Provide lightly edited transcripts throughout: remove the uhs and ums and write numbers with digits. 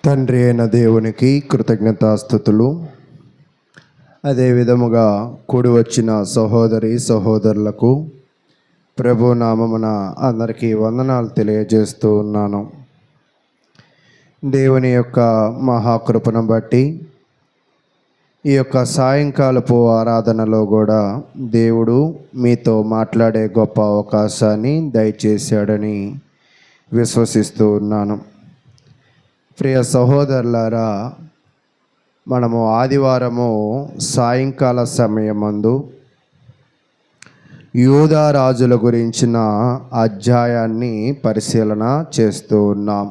తండ్రి అయిన దేవునికి కృతజ్ఞతాస్తుతులు. అదే విధముగా కూడి వచ్చిన సహోదరి సహోదరులకు ప్రభు నామమున అందరికీ వందనాలు తెలియజేస్తూ ఉన్నాను. దేవుని యొక్క మహాకృపను బట్టి ఈ యొక్క సాయంకాలపు ఆరాధనలో కూడా దేవుడు మీతో మాట్లాడే గొప్ప అవకాశాన్ని దయచేశాడని విశ్వసిస్తూ ఉన్నాను. ప్రియ సహోదరులారా, మనము ఆదివారము సాయంకాల సమయమందు యూదా రాజుల గురించిన అధ్యాయాన్ని పరిశీలన చేస్తూ ఉన్నాం.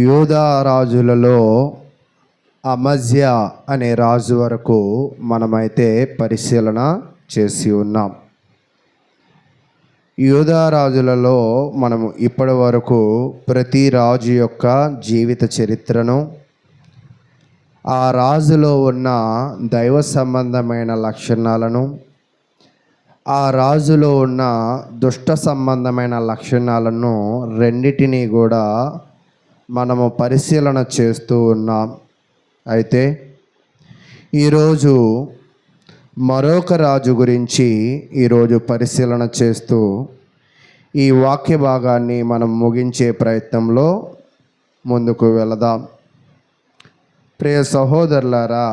యూదా రాజులలో అమజ్యా అనే రాజు వరకు మనమైతే పరిశీలన చేసి ఉన్నాం. యూదా రాజులలో మనము ఇప్పటి వరకు ప్రతి రాజు యొక్క జీవిత చరిత్రను, ఆ రాజులో ఉన్న దైవ సంబంధమైన లక్షణాలను, ఆ రాజులో ఉన్న దుష్ట సంబంధమైన లక్షణాలను రెండిటినీ కూడా మనము పరిశీలన చేస్తూ ఉన్నాం. అయితే ఈరోజు మరొక రాజు గురించి ఈరోజు పరిశీలన చేస్తూ ఈ వాక్య భాగాన్ని మనం ముగించే ప్రయత్నంలో ముందుకు వెళదాం. ప్రియ సహోదరులారా,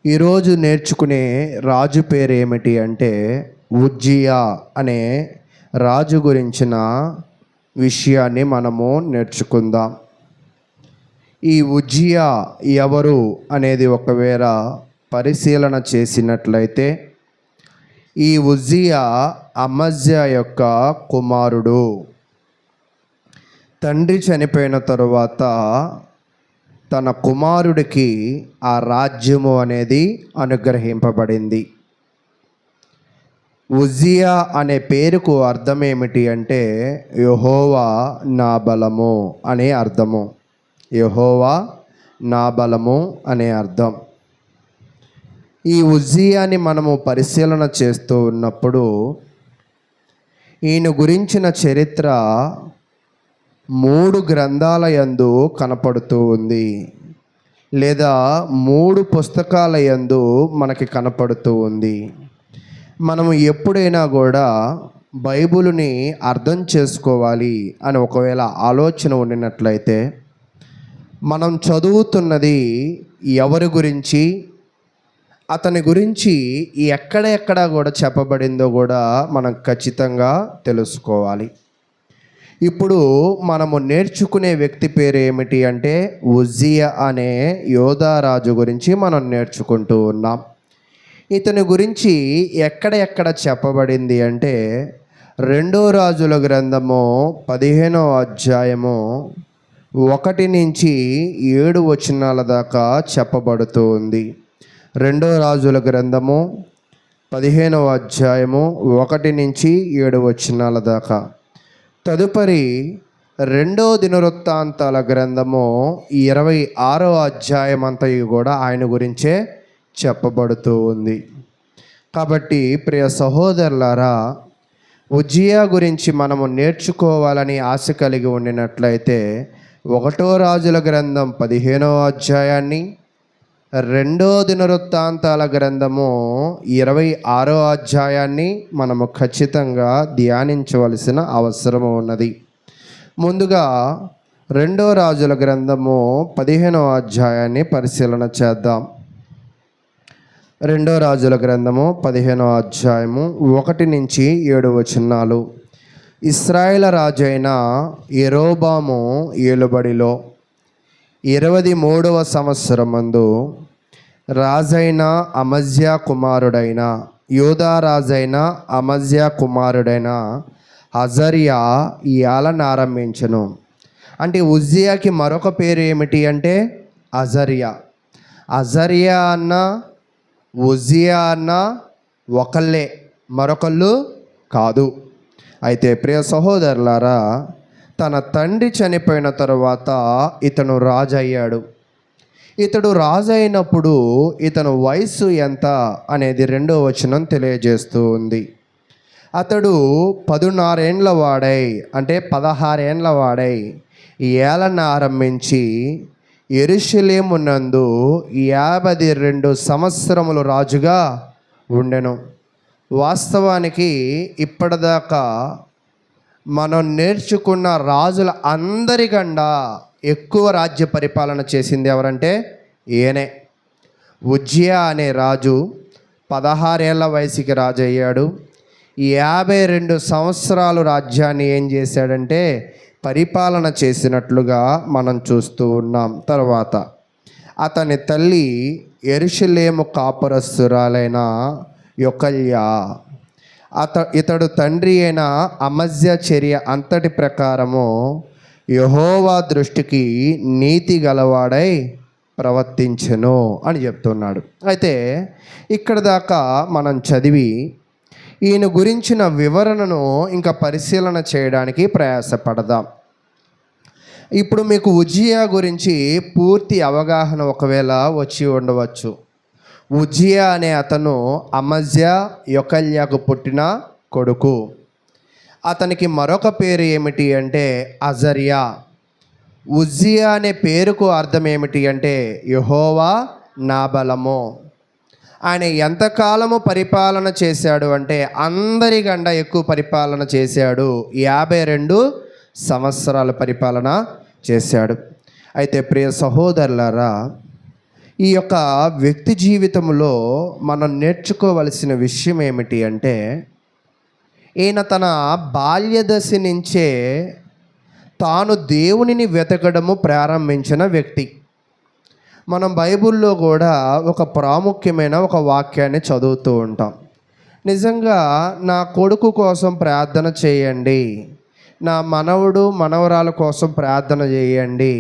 ఈరోజు నేర్చుకునే రాజు పేరు ఏమిటి అంటే ఉజ్జియా అనే రాజు గురించిన విషయాన్ని మనము నేర్చుకుందాం. ఈ ఉజ్జియా ఎవరు అనేది ఒకవేళ పరిశీలన చేసినట్లయితే, ఈ ఉజ్జియా అమజ్యా యొక్క కుమారుడు. తండ్రి చనిపోయిన తరువాత తన కుమారుడికి ఆ రాజ్యము అనేది అనుగ్రహింపబడింది. ఉజ్జియా అనే పేరుకు అర్థం ఏమిటి అంటే యెహోవా నా బలము అనే అర్థము. యెహోవా నా బలము అనే అర్థం. ఈ ఉజ్జియాని మనము పరిశీలన చేస్తూ ఉన్నప్పుడు ఈయన గురించిన చరిత్ర 3 గ్రంథాల యందు కనపడుతూ ఉంది, లేదా 3 పుస్తకాల యందు మనకి కనపడుతూ ఉంది. మనము ఎప్పుడైనా కూడా బైబిలుని అర్థం చేసుకోవాలి అని ఒకవేళ ఆలోచన ఉండినట్లయితే, మనం చదువుతున్నది ఎవరి గురించి, అతని గురించి ఎక్కడ కూడా చెప్పబడిందో కూడా మనం ఖచ్చితంగా తెలుసుకోవాలి. ఇప్పుడు మనము నేర్చుకునే వ్యక్తి పేరు ఏమిటి అంటే ఉజ్జియా అనే యోధా రాజు గురించి మనం నేర్చుకుంటూ ఉన్నాం. ఇతని గురించి ఎక్కడ చెప్పబడింది అంటే 2 రాజుల గ్రంథము 15వ అధ్యాయము 1 నుంచి 7 వచనాల దాకా చెప్పబడుతూ ఉంది. 2 రాజుల గ్రంథము 15వ అధ్యాయము 1 నుంచి 7 వచనాల దాకా. తదుపరి 2 దినవృత్తాంతాల గ్రంథము 26వ అధ్యాయం అంతయు కూడా ఆయన గురించే చెప్పబడుతూ ఉంది. కాబట్టి ప్రియ సహోదరులారా, ఉజ్జియా గురించి మనము నేర్చుకోవాలని ఆశ కలిగి ఉండినట్లయితే 1 రాజుల గ్రంథం 15వ అధ్యాయాన్ని, 2 దినవృత్తాంతాల గ్రంథము 26వ అధ్యాయాన్ని మనము ఖచ్చితంగా ధ్యానించవలసిన అవసరం ఉన్నది. ముందుగా 2 రాజుల గ్రంథము 15వ అధ్యాయాన్ని పరిశీలన చేద్దాం. 2 రాజుల గ్రంథము 15వ అధ్యాయము 1 నుంచి 7 వచనాలు. ఇశ్రాయేలు రాజైన యెరోబాము ఏలుబడిలో 23వ సంవత్సరమందు రాజైన అమజ్యా కుమారుడైన యూదా రాజైన అమజ్యా కుమారుడైన అజర్యా ఏలనారంభించెను. అంటే ఉజ్జియాకి మరొక పేరు ఏమిటి అంటే అజర్యా. అజర్యా అన్న ఉజ్జియా అన్న ఒకళ్ళే, మరొకళ్ళు కాదు. అయితే ప్రియ సహోదరులారా, తన తండ్రి చనిపోయిన తరువాత ఇతను రాజు అయ్యాడు. ఇతడు రాజు అయినప్పుడు ఇతను వయసు ఎంత అనేది 2వ వచనం తెలియజేస్తూ ఉంది. అతడు 16 ఏండ్ల వాడై, అంటే 16 ఏండ్ల వాడై ఏలన ఆరంభించి యెరూషలేమునందు 52 సంవత్సరములు రాజుగా ఉండెను. వాస్తవానికి ఇప్పటిదాకా మనం నేర్చుకున్న రాజుల అందరికన్నా ఎక్కువ రాజ్య పరిపాలన చేసింది ఎవరంటే ఈయనే. ఉజ్జియా అనే రాజు 16 ఏళ్ల వయసుకి రాజు అయ్యాడు. 52 సంవత్సరాలు రాజ్యాన్ని ఏం చేశాడంటే పరిపాలన చేసినట్లుగా మనం చూస్తూ ఉన్నాం. తర్వాత అతని తల్లి యెరూషలేము కాపురస్తురాలైన యొకల్యా. ఇతడు తండ్రి అయిన అమజ్యా చర్య అంతటి ప్రకారము యెహోవా దృష్టికి నీతి గలవాడై ప్రవర్తించెను అని చెప్తున్నాడు. అయితే ఇక్కడ దాకా మనం చదివి ఈయన గురించిన వివరణను ఇంకా పరిశీలన చేయడానికి ప్రయాసపడదాం. ఇప్పుడు మీకు ఉజ్జియా గురించి పూర్తి అవగాహన ఒకవేళ వచ్చి ఉండవచ్చు. ఉజ్జియా అనే అతను అమజ్యా యొకల్యాకు పుట్టిన కొడుకు. అతనికి మరొక పేరు ఏమిటి అంటే అజర్యా. ఉజ్జియా అనే పేరుకు అర్థం ఏమిటి అంటే యెహోవా నా బలము. ఆయన ఎంతకాలము పరిపాలన చేశాడు అంటే అందరికన్నా ఎక్కువ పరిపాలన చేశాడు. 52 సంవత్సరాల పరిపాలన చేశాడు. అయితే ప్రియ సహోదరులారా, ఈ యొక్క వ్యక్తి జీవితంలో మనం నేర్చుకోవలసిన విషయం ఏమిటి అంటే ఈయన తన బాల్యదశ నుంచే తాను దేవునిని వెతకడము ప్రారంభించిన వ్యక్తి. మనం బైబిల్లో కూడా ఒక ప్రాముఖ్యమైన ఒక వాక్యాన్ని చదువుతూ ఉంటాం. నిజంగా నా కొడుకు కోసం ప్రార్థన చేయండి, నా మనవడు మనవరాల కోసం ప్రార్థన చేయండి,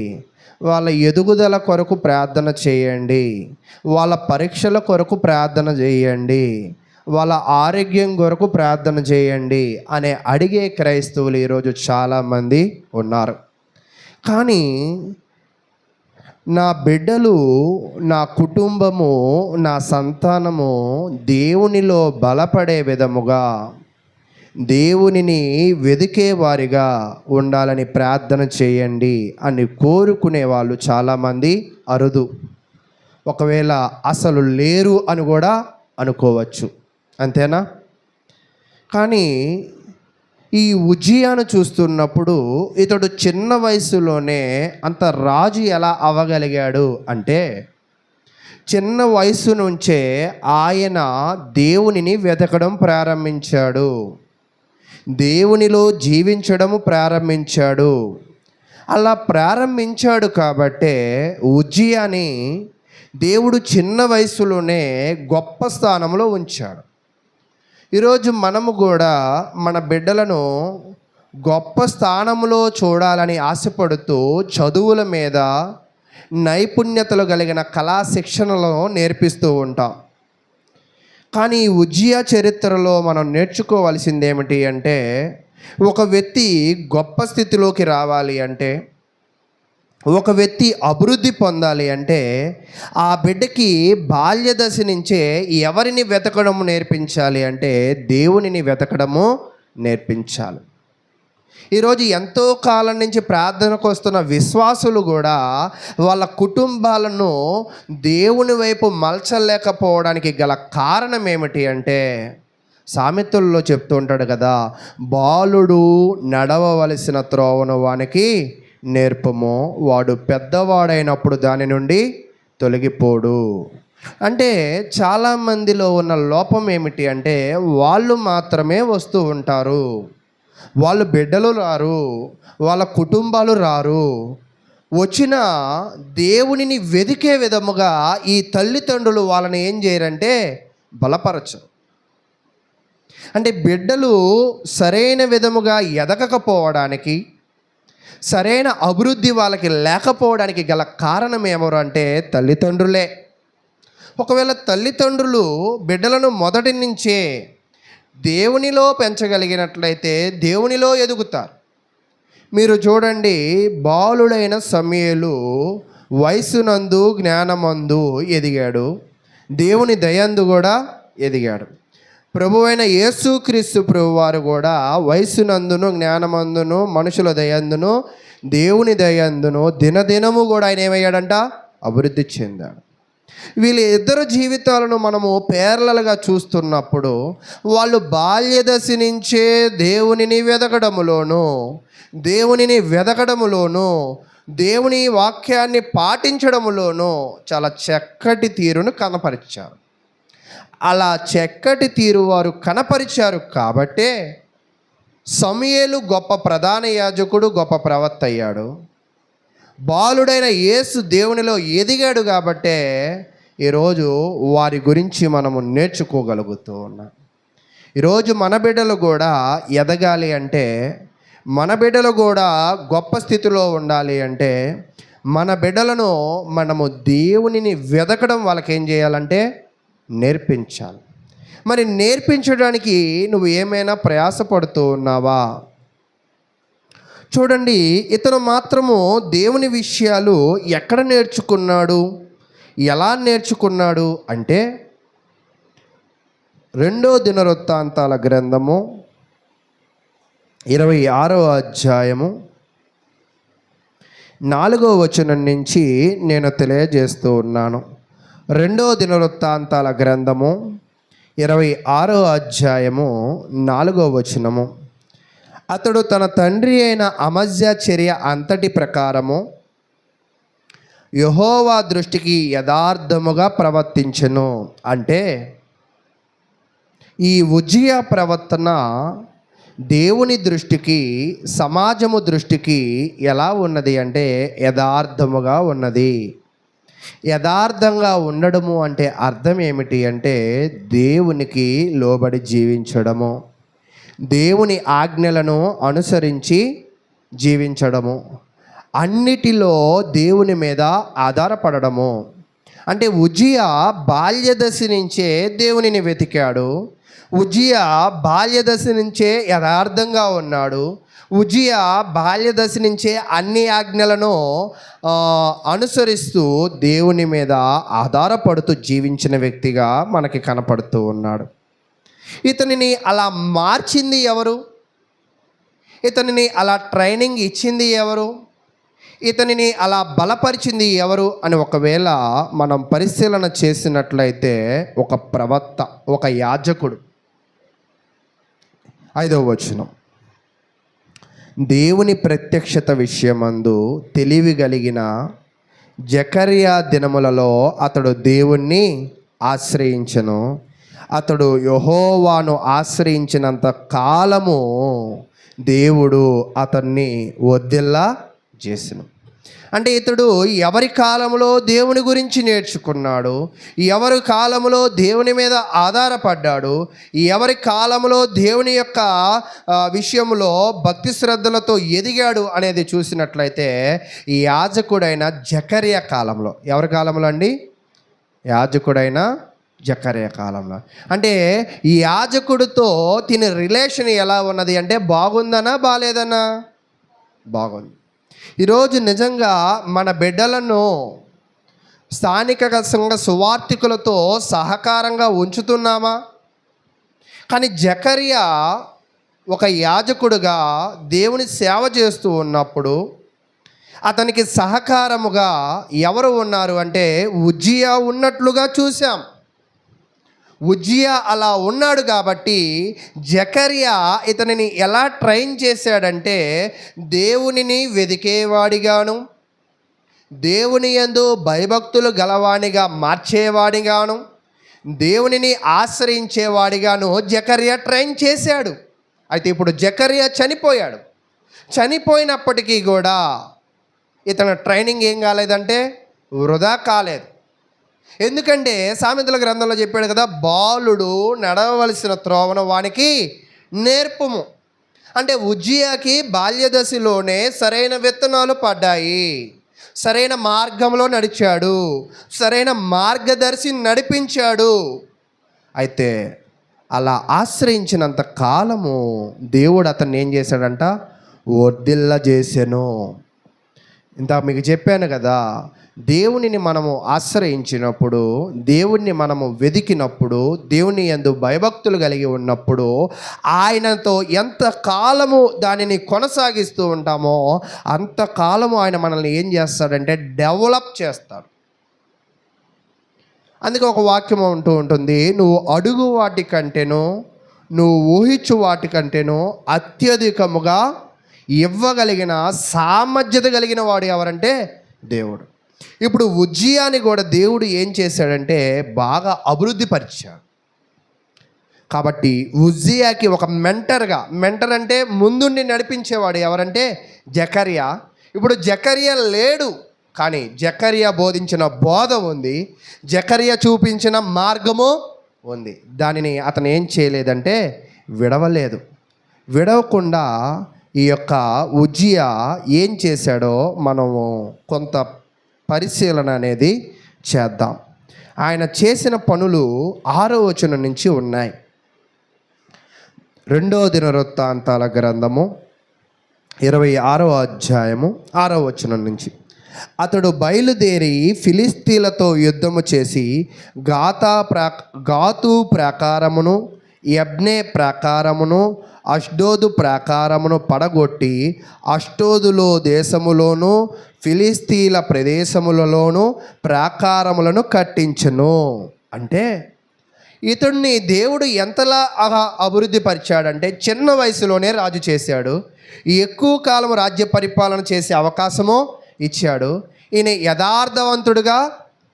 వాళ్ళ ఎదుగుదల కొరకు ప్రార్థన చేయండి, వాళ్ళ పరీక్షల కొరకు ప్రార్థన చేయండి, వాళ్ళ ఆరోగ్యం కొరకు ప్రార్థన చేయండి అనే అడిగే క్రైస్తవులు ఈరోజు చాలామంది ఉన్నారు. కానీ నా బిడ్డలు, నా కుటుంబము, నా సంతానము దేవునిలో బలపడే విధముగా, దేవునిని వెదికే వారిగా ఉండాలని ప్రార్థన చేయండి అని కోరుకునే వాళ్ళు చాలామంది అరుదు. ఒకవేళ అసలు లేరు అని కూడా అనుకోవచ్చు. అంతేనా? కానీ ఈ ఉజ్జియాను చూస్తున్నప్పుడు ఇతడు చిన్న వయసులోనే అంత రాజు ఎలా అవ్వగలిగాడు అంటే చిన్న వయసు నుంచే ఆయన దేవునిని వెతకడం ప్రారంభించాడు, దేవునిలో జీవించడము ప్రారంభించాడు. అలా ప్రారంభించాడు కాబట్టే ఉజ్జియాని దేవుడు చిన్న వయసులోనే గొప్ప స్థానంలో ఉంచాడు. ఈరోజు మనము కూడా మన బిడ్డలను గొప్ప స్థానంలో చూడాలని ఆశపడుతూ చదువుల మీద నైపుణ్యతలు కలిగిన కళా శిక్షణలో నేర్పిస్తూ ఉంటాం. కానీ ఈ ఉజ్జియా చరిత్రలో మనం నేర్చుకోవాల్సింది ఏమిటి అంటే ఒక వ్యక్తి గొప్ప స్థితిలోకి రావాలి అంటే, ఒక వ్యక్తి అభివృద్ధి పొందాలి అంటే ఆ బిడ్డకి బాల్యదశ నుంచే ఎవరిని వెతకడము నేర్పించాలి అంటే దేవునిని వెతకడము నేర్పించాలి. ఈరోజు ఎంతో కాలం నుంచి ప్రార్థనకు వస్తున్న విశ్వాసులు కూడా వాళ్ళ కుటుంబాలను దేవుని వైపు మలచలేకపోవడానికి గల కారణం ఏమిటి అంటే సామెతల్లో చెప్తూ ఉంటాడు కదా, బాలుడు నడవవలసిన త్రోవను వానికి నేర్పము, వాడు పెద్దవాడైనప్పుడు దాని నుండి తొలగిపోడు. అంటే చాలామందిలో ఉన్న లోపం ఏమిటి అంటే వాళ్ళు మాత్రమే వస్తూ ఉంటారు, వాళ్ళు బిడ్డలు రారు, వాళ్ళ కుటుంబాలు రారు. వచ్చిన దేవునిని వెదికే విధముగా ఈ తల్లిదండ్రులు వాళ్ళని ఏం చేయరంటే బలపరచరు. అంటే బిడ్డలు సరైన విధముగా ఎదగకపోవడానికి, సరైన అభివృద్ధి వాళ్ళకి లేకపోవడానికి గల కారణం ఏమో అంటే తల్లిదండ్రులే. ఒకవేళ తల్లిదండ్రులు బిడ్డలను మొదటి నుంచే దేవునిలో పెంచగలిగినట్లయితే దేవునిలో ఎదుగుతారు. మీరు చూడండి, బాలుడైన సమూయేలు వయసునందు జ్ఞానమందు ఎదిగాడు, దేవుని దయందు కూడా ఎదిగాడు. ప్రభువైన యేసుక్రీస్తు ప్రభువారు కూడా వయసునందును జ్ఞానమందును మనుషుల దయందును దేవుని దయందును దినదినము కూడా ఆయన ఏమయ్యాడంట, అభివృద్ధి చెందాడు. వీళ్ళ ఇద్దరు జీవితాలను మనము పేర్లలుగా చూస్తున్నప్పుడు వాళ్ళు బాల్యదశ నుంచే దేవునిని వెదకడములోను దేవుని వాక్యాన్ని పాటించడములోను చాలా చక్కటి తీరును కనపరిచారు. అలా చక్కటి తీరు వారు కనపరిచారు కాబట్టే సమూయేలు గొప్ప ప్రధాన యాజకుడు, గొప్ప ప్రవక్త అయ్యాడు. బాలుడైన యేసు దేవునిలో ఎదిగాడు కాబట్టే ఈరోజు వారి గురించి మనము నేర్చుకోగలుగుతూ ఉన్నాం. ఈరోజు మన బిడ్డలు కూడా ఎదగాలి అంటే, మన బిడ్డలు కూడా గొప్ప స్థితిలో ఉండాలి అంటే, మన బిడ్డలను మనము దేవునిని వెదకడం వాళ్ళకి ఏం చేయాలంటే నేర్పించాలి. మరి నేర్పించడానికి నువ్వు ఏమైనా ప్రయాసపడుతూ ఉన్నావా? చూడండి, ఇతను మాత్రము దేవుని విషయాలు ఎక్కడ నేర్చుకున్నాడు, ఎలా నేర్చుకున్నాడు అంటే 2 దినవృత్తాంతాల గ్రంథము 26వ అధ్యాయము 4వ వచనం నుంచి నేను తెలియజేస్తూ ఉన్నాను. 2 దినవృత్తాంతాల గ్రంథము 26వ అధ్యాయము 4వ వచనము. అతడు తన తండ్రి అయిన అమజ్యా చర్య అంతటి ప్రకారము యెహోవా దృష్టికి యథార్థముగా ప్రవర్తించెను. అంటే ఈ ఉజ్జియా ప్రవర్తన దేవుని దృష్టికి, సమాజము దృష్టికి ఎలా ఉన్నది అంటే యథార్థముగా ఉన్నది. యథార్థంగా ఉండడము అంటే అర్థం ఏమిటి అంటే దేవునికి లోబడి జీవించడము, దేవుని ఆజ్ఞలను అనుసరించి జీవించడము, అన్నిటిలో దేవుని మీద ఆధారపడము. అంటే ఉజ్జియా బాల్యదశ నుంచే దేవునిని వెతికాడు. ఉజ్జియా బాల్యదశ నుంచే యథార్థంగా ఉన్నాడు. ఉజ్జియా బాల్యదశ నుంచే అన్ని ఆజ్ఞలను అనుసరిస్తూ దేవుని మీద ఆధారపడుతూ జీవించిన వ్యక్తిగా మనకి కనపడుతూ ఉన్నాడు. ఇతనిని అలా మార్చింది ఎవరు? ఇతనిని అలా ట్రైనింగ్ ఇచ్చింది ఎవరు? ఇతనిని అలా బలపరిచింది ఎవరు అని ఒకవేళ మనం పరిశీలన చేసినట్లయితే ఒక ప్రవక్త, ఒక యాజకుడు. 5వ వచనం. దేవుని ప్రత్యక్షత విషయమందు తెలివి కలిగిన జకర్యా దినములలో అతడు దేవుణ్ణి ఆశ్రయించెను. అతడు యెహోవాను ఆశ్రయించినంత కాలము దేవుడు అతన్ని వర్ధిల్ల చేసెను. అంటే ఇతడు ఎవరి కాలంలో దేవుని గురించి నేర్చుకున్నాడు, ఎవరి కాలంలో దేవుని మీద ఆధారపడ్డాడు, ఎవరి కాలంలో దేవుని యొక్క విషయంలో భక్తి శ్రద్ధలతో ఎదిగాడు అనేది చూసినట్లయితే ఈ యాజకుడైన జకర్యా కాలంలో. ఎవరి కాలంలో అండి? యాజకుడైన జకర్యా కాలంలో. అంటే ఈ యాజకుడితో తిని రిలేషన్ ఎలా ఉన్నది అంటే బాగుందనా బాలేదనా? బాగుంది. ఈరోజు నిజంగా మన బిడ్డలను స్థానిక సంఘ సువార్థికులతో సహకారంగా ఉంచుతున్నామా? కానీ జకర్యా ఒక యాజకుడుగా దేవుని సేవ చేస్తూ ఉన్నప్పుడు అతనికి సహకారముగా ఎవరు ఉన్నారు అంటే ఉజ్జియా ఉన్నట్లుగా చూసాం. ఉజ్జియా అలా ఉన్నాడు కాబట్టి జకర్యా ఇతనిని ఎలా ట్రైన్ చేశాడంటే దేవునిని వెదికేవాడిగాను, దేవుని యందు భయభక్తులు గలవాడిగా మార్చేవాడిగాను, దేవునిని ఆశ్రయించేవాడిగాను జకర్యా ట్రైన్ చేశాడు. అయితే ఇప్పుడు జకర్యా చనిపోయాడు. చనిపోయినప్పటికీ కూడా ఇతని ట్రైనింగ్ ఏం కాలేదంటే వృధా కాలేదు. ఎందుకంటే సామెతల గ్రంథంలో చెప్పాడు కదా, బాలుడు నడవలసిన త్రోవను వానికి నేర్పుము. అంటే ఉజ్జియాకి బాల్యదశలోనే సరైన విత్తనాలు పడ్డాయి, సరైన మార్గంలో నడిచాడు, సరైన మార్గదర్శి నడిపించాడు. అయితే అలా ఆశ్రయించినంత కాలము దేవుడు అతన్ని ఏం చేశాడంట? వర్ధిల్ల చేసెను. ఇంత మీకు చెప్పాను కదా, దేవునిని మనము ఆశ్రయించినప్పుడు, దేవుణ్ణి మనము వెదికినప్పుడు, దేవుని యందు భయభక్తులు కలిగి ఉన్నప్పుడు, ఆయనతో ఎంత కాలము దానిని కొనసాగిస్తూ ఉంటామో అంతకాలము ఆయన మనల్ని ఏం చేస్తాడంటే డెవలప్ చేస్తాడు. అందుకే ఒక వాక్యం ఉంటూ ఉంటుంది, నువ్వు అడుగు వాటి కంటేనో నువ్వు ఊహించు వాటి కంటేనో అత్యధికముగా ఇవ్వగలిగిన సామర్థ్యత కలిగిన వాడు ఎవరంటే దేవుడు. ఇప్పుడు ఉజ్జియాని కూడా దేవుడు ఏం చేశాడంటే బాగా అభివృద్ధి పరిచాడు. కాబట్టి ఉజ్జియాకి ఒక మెంటర్ అంటే ముందుండి నడిపించేవాడు ఎవరంటే జకర్యా. ఇప్పుడు జకర్యా లేడు, కానీ జకర్యా బోధించిన బోధ ఉంది, జకర్యా చూపించిన మార్గము ఉంది. దానిని అతను ఏం చేయలేదంటే విడవలేదు. విడవకుండా ఈ యొక్క ఉజ్జియా ఏం చేశాడో మనము కొంత పరిశీలన అనేది చేద్దాం. ఆయన చేసిన పనులు 6వ వచనం నుంచి ఉన్నాయి. 2వ దినవృత్తాంతాల గ్రంథము 26వ అధ్యాయము 6వ వచనం నుంచి. అతడు బయలుదేరి ఫిలిస్తీన్లతో యుద్ధము చేసి గాతు ప్రాకారమును, యబ్నే ప్రాకారమును, అష్డోదు ప్రాకారమును పడగొట్టి అష్డోదులో దేశములోను ఫిలిస్తీన్ల ప్రదేశములలోను ప్రాకారములను కట్టించెను. అంటే ఇతడిని దేవుడు ఎంతలా అభివృద్ధి పరిచాడంటే చిన్న వయసులోనే రాజు చేశాడు, ఎక్కువ కాలం రాజ్య పరిపాలన చేసే అవకాశము ఇచ్చాడు. ఈయన యథార్థవంతుడుగా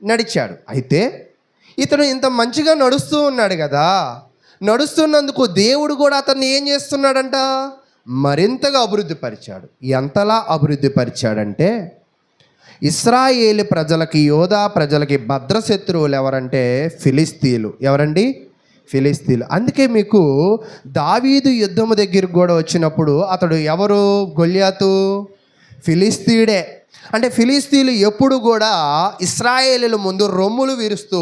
నడిచాడు. అయితే ఇతను ఇంత మంచిగా నడుస్తూ ఉన్నాడు కదా, నడుస్తున్నందుకు దేవుడు కూడా అతన్ని ఏం చేస్తున్నాడంట, మరింతగా అభివృద్ధి పరిచాడు. ఎంతలా అభివృద్ధి పరిచాడంటే ఇశ్రాయేలు ప్రజలకి, యోధా ప్రజలకి భద్రశత్రువులు ఎవరంటే ఫిలిస్తీన్లు. ఎవరండి? ఫిలిస్తీన్లు. అందుకే మీకు దావీదు యుద్ధము దగ్గరికి కూడా వచ్చినప్పుడు అతడు ఎవరు? గొల్యాతు ఫిలిస్తీయుడే. అంటే ఫిలిస్తీన్లు ఎప్పుడు కూడా ఇశ్రాయేలీల ముందు రొమ్ములు విరుస్తూ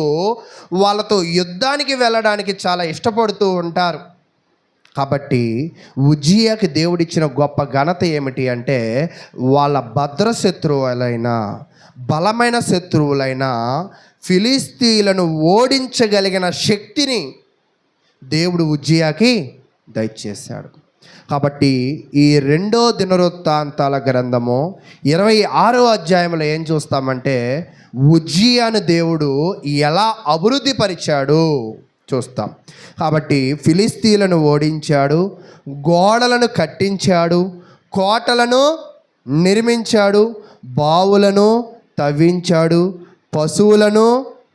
వాళ్ళతో యుద్ధానికి వెళ్ళడానికి చాలా ఇష్టపడుతూ ఉంటారు. కాబట్టి ఉజ్జియాకి దేవుడిచ్చిన గొప్ప ఘనత ఏమిటి అంటే వాళ్ళ భద్రశత్రువులైన, బలమైన శత్రువులైన ఫిలిస్తీన్లను ఓడించగలిగిన శక్తిని దేవుడు ఉజ్జియాకి దయచేశాడు. కాబట్టి ఈ 2వ దినవృత్తాంతాల గ్రంథము 26వ అధ్యాయంలో ఏం చూస్తామంటే ఉజ్జియాను దేవుడు ఎలా అభివృద్ధి పరిచాడు చూస్తాం. కాబట్టి ఫిలిస్తీన్లను ఓడించాడు, గోడలను కట్టించాడు, కోటలను నిర్మించాడు, బావులను తవ్వించాడు, పశువులను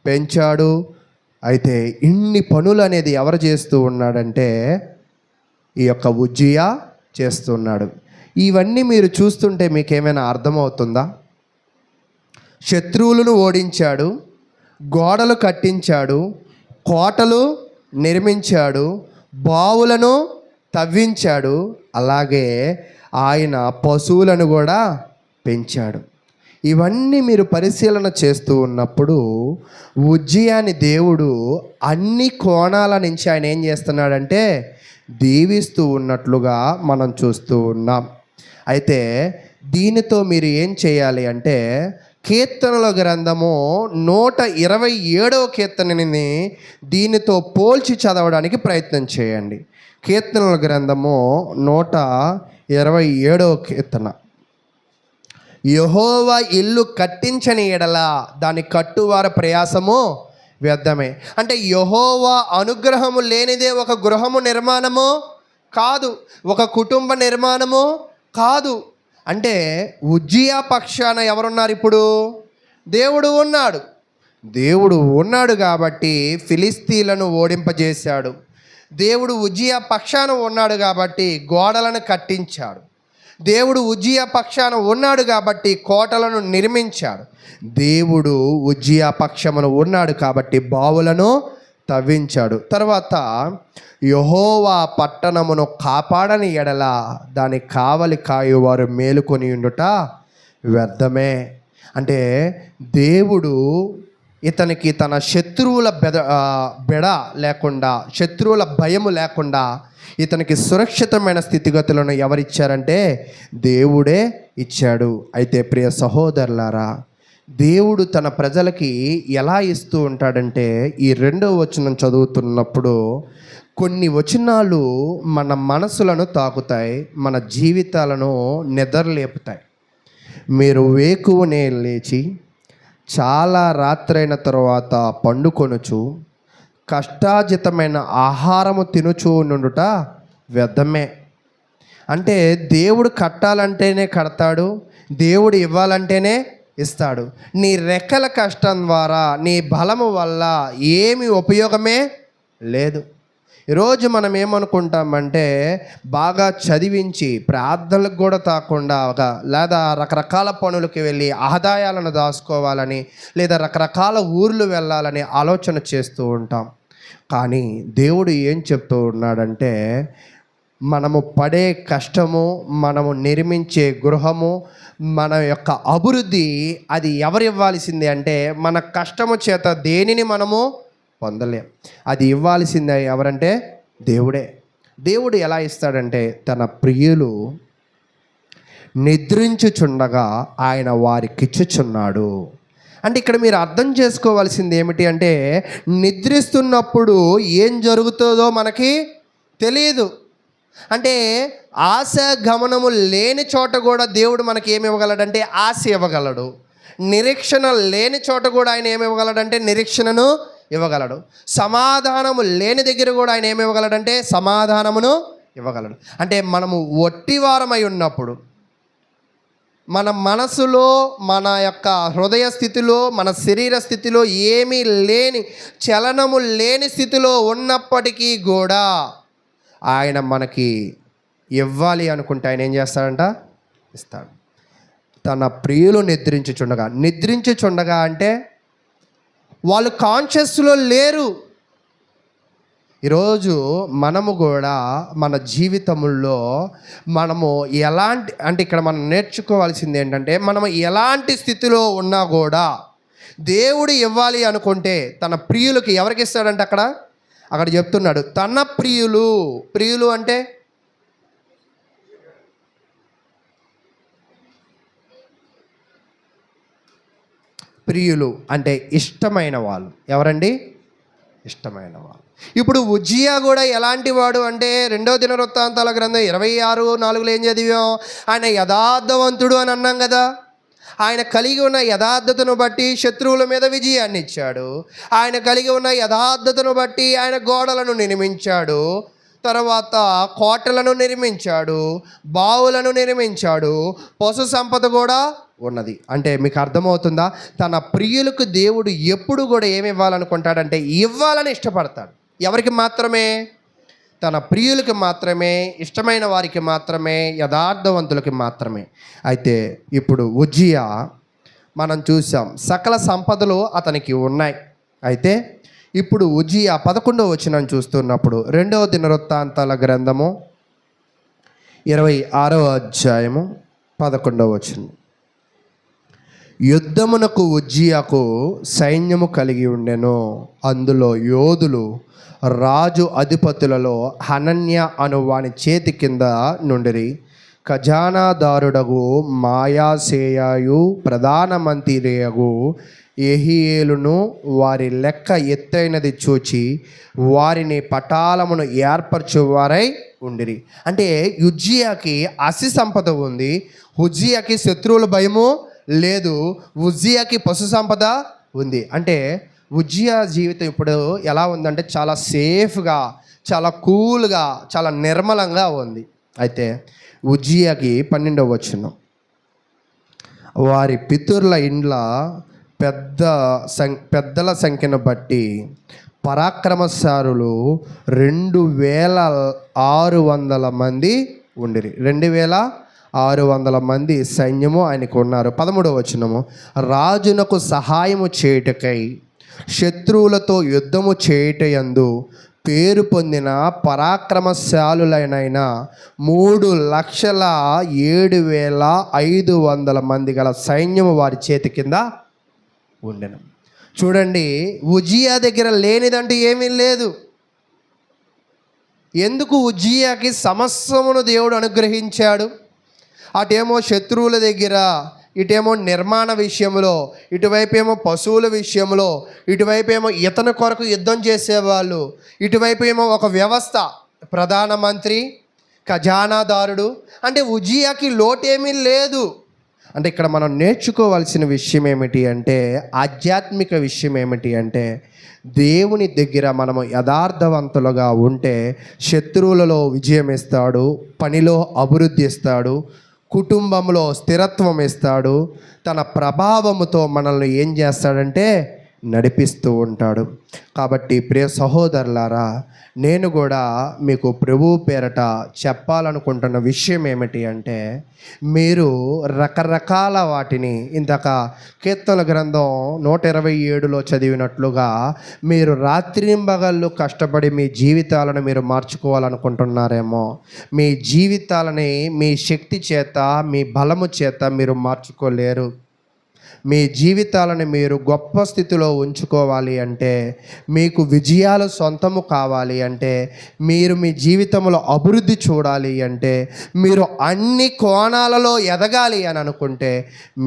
పెంచాడు. అయితే ఇన్ని పనులు అనేది ఎవరు చేస్తూ ఉన్నాడంటే ఈ యొక్క ఉజ్జియా చేస్తున్నాడు. ఇవన్నీ మీరు చూస్తుంటే మీకేమైనా అర్థమవుతుందా? శత్రువులను ఓడించాడు, గోడలు కట్టించాడు, కోటలు నిర్మించాడు, బావులను తవ్వించాడు, అలాగే ఆయన పశువులను కూడా పెంచాడు. ఇవన్నీ మీరు పరిశీలన చేస్తూ ఉన్నప్పుడు ఉజ్జియాని దేవుడు అన్ని కోణాల నుంచి ఆయన ఏం చేస్తున్నాడంటే దీవిస్తూ ఉన్నట్లుగా మనం చూస్తూ ఉన్నాం. అయితే దీనితో మీరు ఏం చేయాలి అంటే కీర్తనల గ్రంథము 127వ కీర్తనని దీనితో పోల్చి చదవడానికి ప్రయత్నం చేయండి. కీర్తనల గ్రంథము 127వ కీర్తన. యెహోవా ఇల్లు కట్టించని ఎడల దాని కట్టువారి ప్రయాసము వ్యర్థమే. అంటే యెహోవా అనుగ్రహము లేనిదే ఒక గృహము నిర్మాణము కాదు, ఒక కుటుంబ నిర్మాణము కాదు. అంటే ఉజ్జియా పక్షాన ఎవరున్నారు? ఇప్పుడు దేవుడు ఉన్నాడు. దేవుడు ఉన్నాడు కాబట్టి ఫిలిస్తీన్లను ఓడింపజేశాడు. దేవుడు ఉజ్జియా పక్షాన ఉన్నాడు కాబట్టి గోడలను కట్టించాడు. దేవుడు ఉజ్జియా పక్షాన ఉన్నాడు కాబట్టి కోటలను నిర్మించాడు. దేవుడు ఉజ్జియా పక్షమును ఉన్నాడు కాబట్టి బావులను తవ్వించాడు. తర్వాత యెహోవా పట్టణమును కాపాడని ఎడల దాని కావలి కాయువారు మేలుకొని ఉండుట వ్యర్థమే. అంటే దేవుడు ఇతనికి తన శత్రువుల బెడ లేకుండా, శత్రువుల భయము లేకుండా ఇతనికి సురక్షితమైన స్థితిగతులను ఎవరిచ్చారంటే దేవుడే ఇచ్చాడు. అయితే ప్రియ సహోదరులారా, దేవుడు తన ప్రజలకి ఎలా ఇస్తూ ఉంటాడంటే, ఈ 2వ వచనం చదువుతున్నప్పుడు కొన్ని వచనాలు మన మనసులను తాకుతాయి, మన జీవితాలను నిద్రలేపుతాయి. మీరు వేకువనే లేచి చాలా రాత్రైన తర్వాత పండుకొనుచు కష్టాజితమైన ఆహారము తినుచూ నుండుట వ్యర్థమే. అంటే దేవుడు కట్టాలంటేనే కడతాడు, దేవుడు ఇవ్వాలంటేనే ఇస్తాడు. నీ రెక్కల కష్టం ద్వారా, నీ బలము వల్ల ఏమి ఉపయోగమే లేదు. ఈరోజు మనం ఏమనుకుంటామంటే, బాగా చదివించి ప్రార్థనలకు కూడా తాకుండా లేదా రకరకాల పనులకి వెళ్ళి ఆదాయాలను దాచుకోవాలని, లేదా రకరకాల ఊర్లు వెళ్ళాలని ఆలోచన చేస్తూ ఉంటాం. కానీ దేవుడు ఏం చెప్తూ ఉన్నాడంటే, మనము పడే కష్టము, మనము నిర్మించే గృహము, మన యొక్క అభివృద్ధి అది ఎవరు ఇవ్వాల్సింది అంటే, మన కష్టము చేత దేనిని మనము పొందలేం. అది ఇవ్వాల్సిందే ఎవరంటే దేవుడే. దేవుడు ఎలా ఇస్తాడంటే, తన ప్రియులు నిద్రించుచుండగా ఆయన వారికిచ్చుచున్నాడు. అంటే ఇక్కడ మీరు అర్థం చేసుకోవాల్సింది ఏమిటి అంటే, నిద్రిస్తున్నప్పుడు ఏం జరుగుతుందో మనకి తెలియదు. అంటే ఆశ గమనము లేని చోట కూడా దేవుడు మనకి ఏమి ఇవ్వగలడంటే ఆశ ఇవ్వగలడు. నిరీక్షణ లేని చోట కూడా ఆయన ఏమి ఇవ్వగలడంటే నిరీక్షణను ఇవ్వగలడు. సమాధానము లేని దగ్గర కూడా ఆయన ఏమి ఇవ్వగలడంటే సమాధానమును ఇవ్వగలడు. అంటే మనము ఒట్టివారమై ఉన్నప్పుడు, మన మనసులో, మన యొక్క హృదయ స్థితిలో, మన శరీర స్థితిలో ఏమీ లేని, చలనము లేని స్థితిలో ఉన్నప్పటికీ కూడా ఆయన మనకి ఇవ్వాలి అనుకుంటే ఆయన ఏం చేస్తాడంట? ఇస్తాడు. తన ప్రియులు నిద్రించుచుండగా అంటే వాళ్ళు కాన్షియస్లో లేరు. ఈరోజు మనము కూడా మన జీవితంలో మనము ఎలాంటి, అంటే ఇక్కడ మనం నేర్చుకోవాల్సింది ఏంటంటే, మనము ఎలాంటి స్థితిలో ఉన్నా కూడా దేవుడు ఇవ్వాలి అనుకుంటే తన ప్రియులకి ఎవరికి ఇస్తాడంటే అక్కడ చెప్తున్నాడు, తన ప్రియులు అంటే ప్రియులు అంటే ఇష్టమైన వాళ్ళు. ఎవరండి? ఇష్టమైన వాళ్ళు. ఇప్పుడు ఉజ్జియా కూడా ఎలాంటి వాడు అంటే, 2వ దినవృత్తాంతాల గ్రంథం 26:4 ఏం చదివాం? ఆయన యథార్థవంతుడు అని అన్నాం కదా. ఆయన కలిగి ఉన్న యథార్థతను బట్టి శత్రువుల మీద విజయాన్ని ఇచ్చాడు. ఆయన కలిగి ఉన్న యథార్థతను బట్టి ఆయన గోడలను నిర్మించాడు, తర్వాత కోటలను నిర్మించాడు, బావులను నిర్మించాడు, పశు సంపద కూడా ఉన్నది. అంటే మీకు అర్థమవుతుందా? తన ప్రియులకు దేవుడు ఎప్పుడు కూడా ఏమి ఇవ్వాలనుకుంటాడంటే ఇవ్వాలని ఇష్టపడతాడు. ఎవరికి మాత్రమే? తన ప్రియులకి మాత్రమే, ఇష్టమైన వారికి మాత్రమే, యథార్థవంతులకి మాత్రమే. అయితే ఇప్పుడు ఉజ్జియా మనం చూసాం, సకల సంపదలు అతనికి ఉన్నాయి. అయితే ఇప్పుడు ఉజ్జియా 11వ వచనం చూస్తున్నప్పుడు, 2వ దినవృత్తాంతాల గ్రంథము 26వ అధ్యాయము 11వ వచనం. యుద్ధమునకు ఉజ్జియాకు సైన్యము కలిగి ఉండెను, అందులో యోధులు రాజు అధిపతులలో హనన్య అను వాని చేతి కింద నుండిరి. ఖజానాదారుడగు మాయాసేయాయు ప్రధానమంత్రియగు యెహీయేలును వారి లెక్క ఎత్తైనది చూచి వారిని పటాలమును ఏర్పరచువారై ఉండిరి. అంటే ఉజ్జియాకి అసి సంపద ఉంది, ఉజ్జియాకి శత్రువుల భయము లేదు, ఉజ్జియాకి పశు సంపద ఉంది. అంటే ఉజ్జియా జీవితం ఇప్పుడు ఎలా ఉందంటే చాలా సేఫ్గా, చాలా కూల్గా, చాలా నిర్మలంగా ఉంది. అయితే ఉజ్జియాకి 12వ వచనం, వారి పితరుల ఇండ్ల పెద్దల సంఖ్యను బట్టి పరాక్రమశాలులు 2600 మంది ఉండిరి. 2600 మంది సైన్యము ఆయనకు ఉన్నారు. 13వ వచనము, రాజునకు సహాయము చేయుటకై శత్రువులతో యుద్ధము చేయుటయందు పేరు పొందిన పరాక్రమశాలులైన 3,07,500 మంది గల సైన్యము వారి చేతి కింద ఉండెను. చూడండి, ఉజ్జియా దగ్గర లేనిదంటూ ఏమీ లేదు. ఎందుకు? ఉజ్జియాకి సమస్తమును దేవుడు అనుగ్రహించాడు. అటేమో శత్రువుల దగ్గర ఇటేమో నిర్మాణ విషయంలో, ఇటువైపు ఏమో పశువుల విషయంలో, ఇటువైపు ఏమో ఇతని కొరకు యుద్ధం చేసేవాళ్ళు, ఇటువైపు ఏమో ఒక వ్యవస్థ, ప్రధానమంత్రి, ఖజానాదారుడు. అంటే ఉజ్జియాకి లోటేమీ లేదు. అంటే ఇక్కడ మనం నేర్చుకోవాల్సిన విషయం ఏమిటి అంటే, ఆధ్యాత్మిక విషయం ఏమిటి అంటే, దేవుని దగ్గర మనము యథార్థవంతులుగా ఉంటే శత్రువులలో విజయం ఇస్తాడు, పనిలో అభివృద్ధి ఇస్తాడు, కుటుంబంలో స్థిరత్వం ఇస్తాడు, తన ప్రభావముతో మనల్ని ఏం చేస్తాడంటే నడిపిస్తూ ఉంటాడు. కాబట్టి ప్రియ సహోదరులారా, నేను కూడా మీకు ప్రభువు పేరట చెప్పాలనుకుంటున్న విషయం ఏమిటి అంటే, మీరు రకరకాల వాటిని ఇంతక కీర్తనల గ్రంథం 127లో చదివినట్లుగా మీరు రాత్రింబగళ్ళు కష్టపడి మీ జీవితాలను మీరు మార్చుకోవాలనుకుంటున్నారేమో. మీ జీవితాలని మీ శక్తి చేత, మీ బలము చేత మీరు మార్చుకోలేరు. మీ జీవితాలను మీరు గొప్ప స్థితిలో ఉంచుకోవాలి అంటే, మీకు విజయాలు సొంతము కావాలి అంటే, మీరు మీ జీవితంలో అభివృద్ధి చూడాలి అంటే, మీరు అన్ని కోణాలలో ఎదగాలి అని అనుకుంటే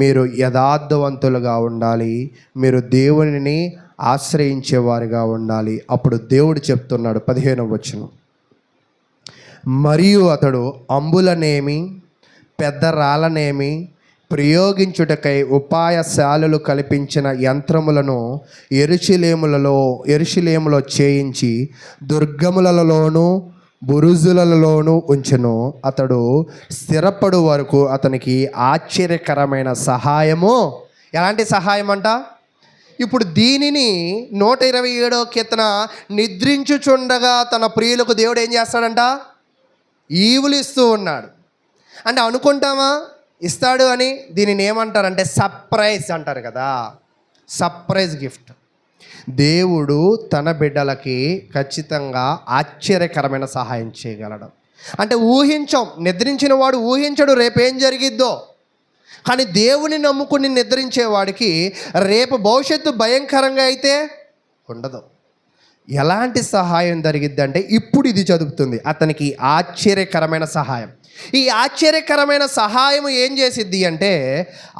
మీరు యథార్థవంతులుగా ఉండాలి, మీరు దేవునిని ఆశ్రయించేవారుగా ఉండాలి. అప్పుడు దేవుడు చెప్తున్నాడు 15వ వచనం, మరియు అతడు అంబులనేమి పెద్ద రాళ్ళనేమి ప్రయోగించుటకై ఉపాయశాలలు కల్పించిన యంత్రములను యెరూషలేములో చేయించి దుర్గములలోనూ బురుజులలోనూ ఉంచెను. అతడు స్థిరపడు వరకు అతనికి ఆశ్చర్యకరమైన సహాయము. ఎలాంటి సహాయం అంట? ఇప్పుడు దీనిని 127వ కీర్తన, నిద్రించుచుండగా తన ప్రియులకు దేవుడు ఏం చేస్తాడంట? ఈవులు ఇస్తూ ఉన్నాడు. అంటే అనుకుంటామా ఇస్తాడు అని? దీనిని ఏమంటారంటే సర్ప్రైజ్ అంటారు కదా, సర్ప్రైజ్ గిఫ్ట్. దేవుడు తన బిడ్డలకి ఖచ్చితంగా ఆశ్చర్యకరమైన సహాయం చేయగలడు. అంటే ఊహించం, నిద్రించిన వాడు ఊహించడు రేపేం జరిగిద్దో. కానీ దేవుని నమ్ముకుని నిద్రించేవాడికి రేపు భవిష్యత్తు భయంకరంగా అయితే ఉండదు. ఎలాంటి సహాయం జరిగిద్ది అంటే, ఇప్పుడు ఇది చదువుతుంది, అతనికి ఆశ్చర్యకరమైన సహాయం. ఈ ఆశ్చర్యకరమైన సహాయం ఏం చేసిద్ది అంటే,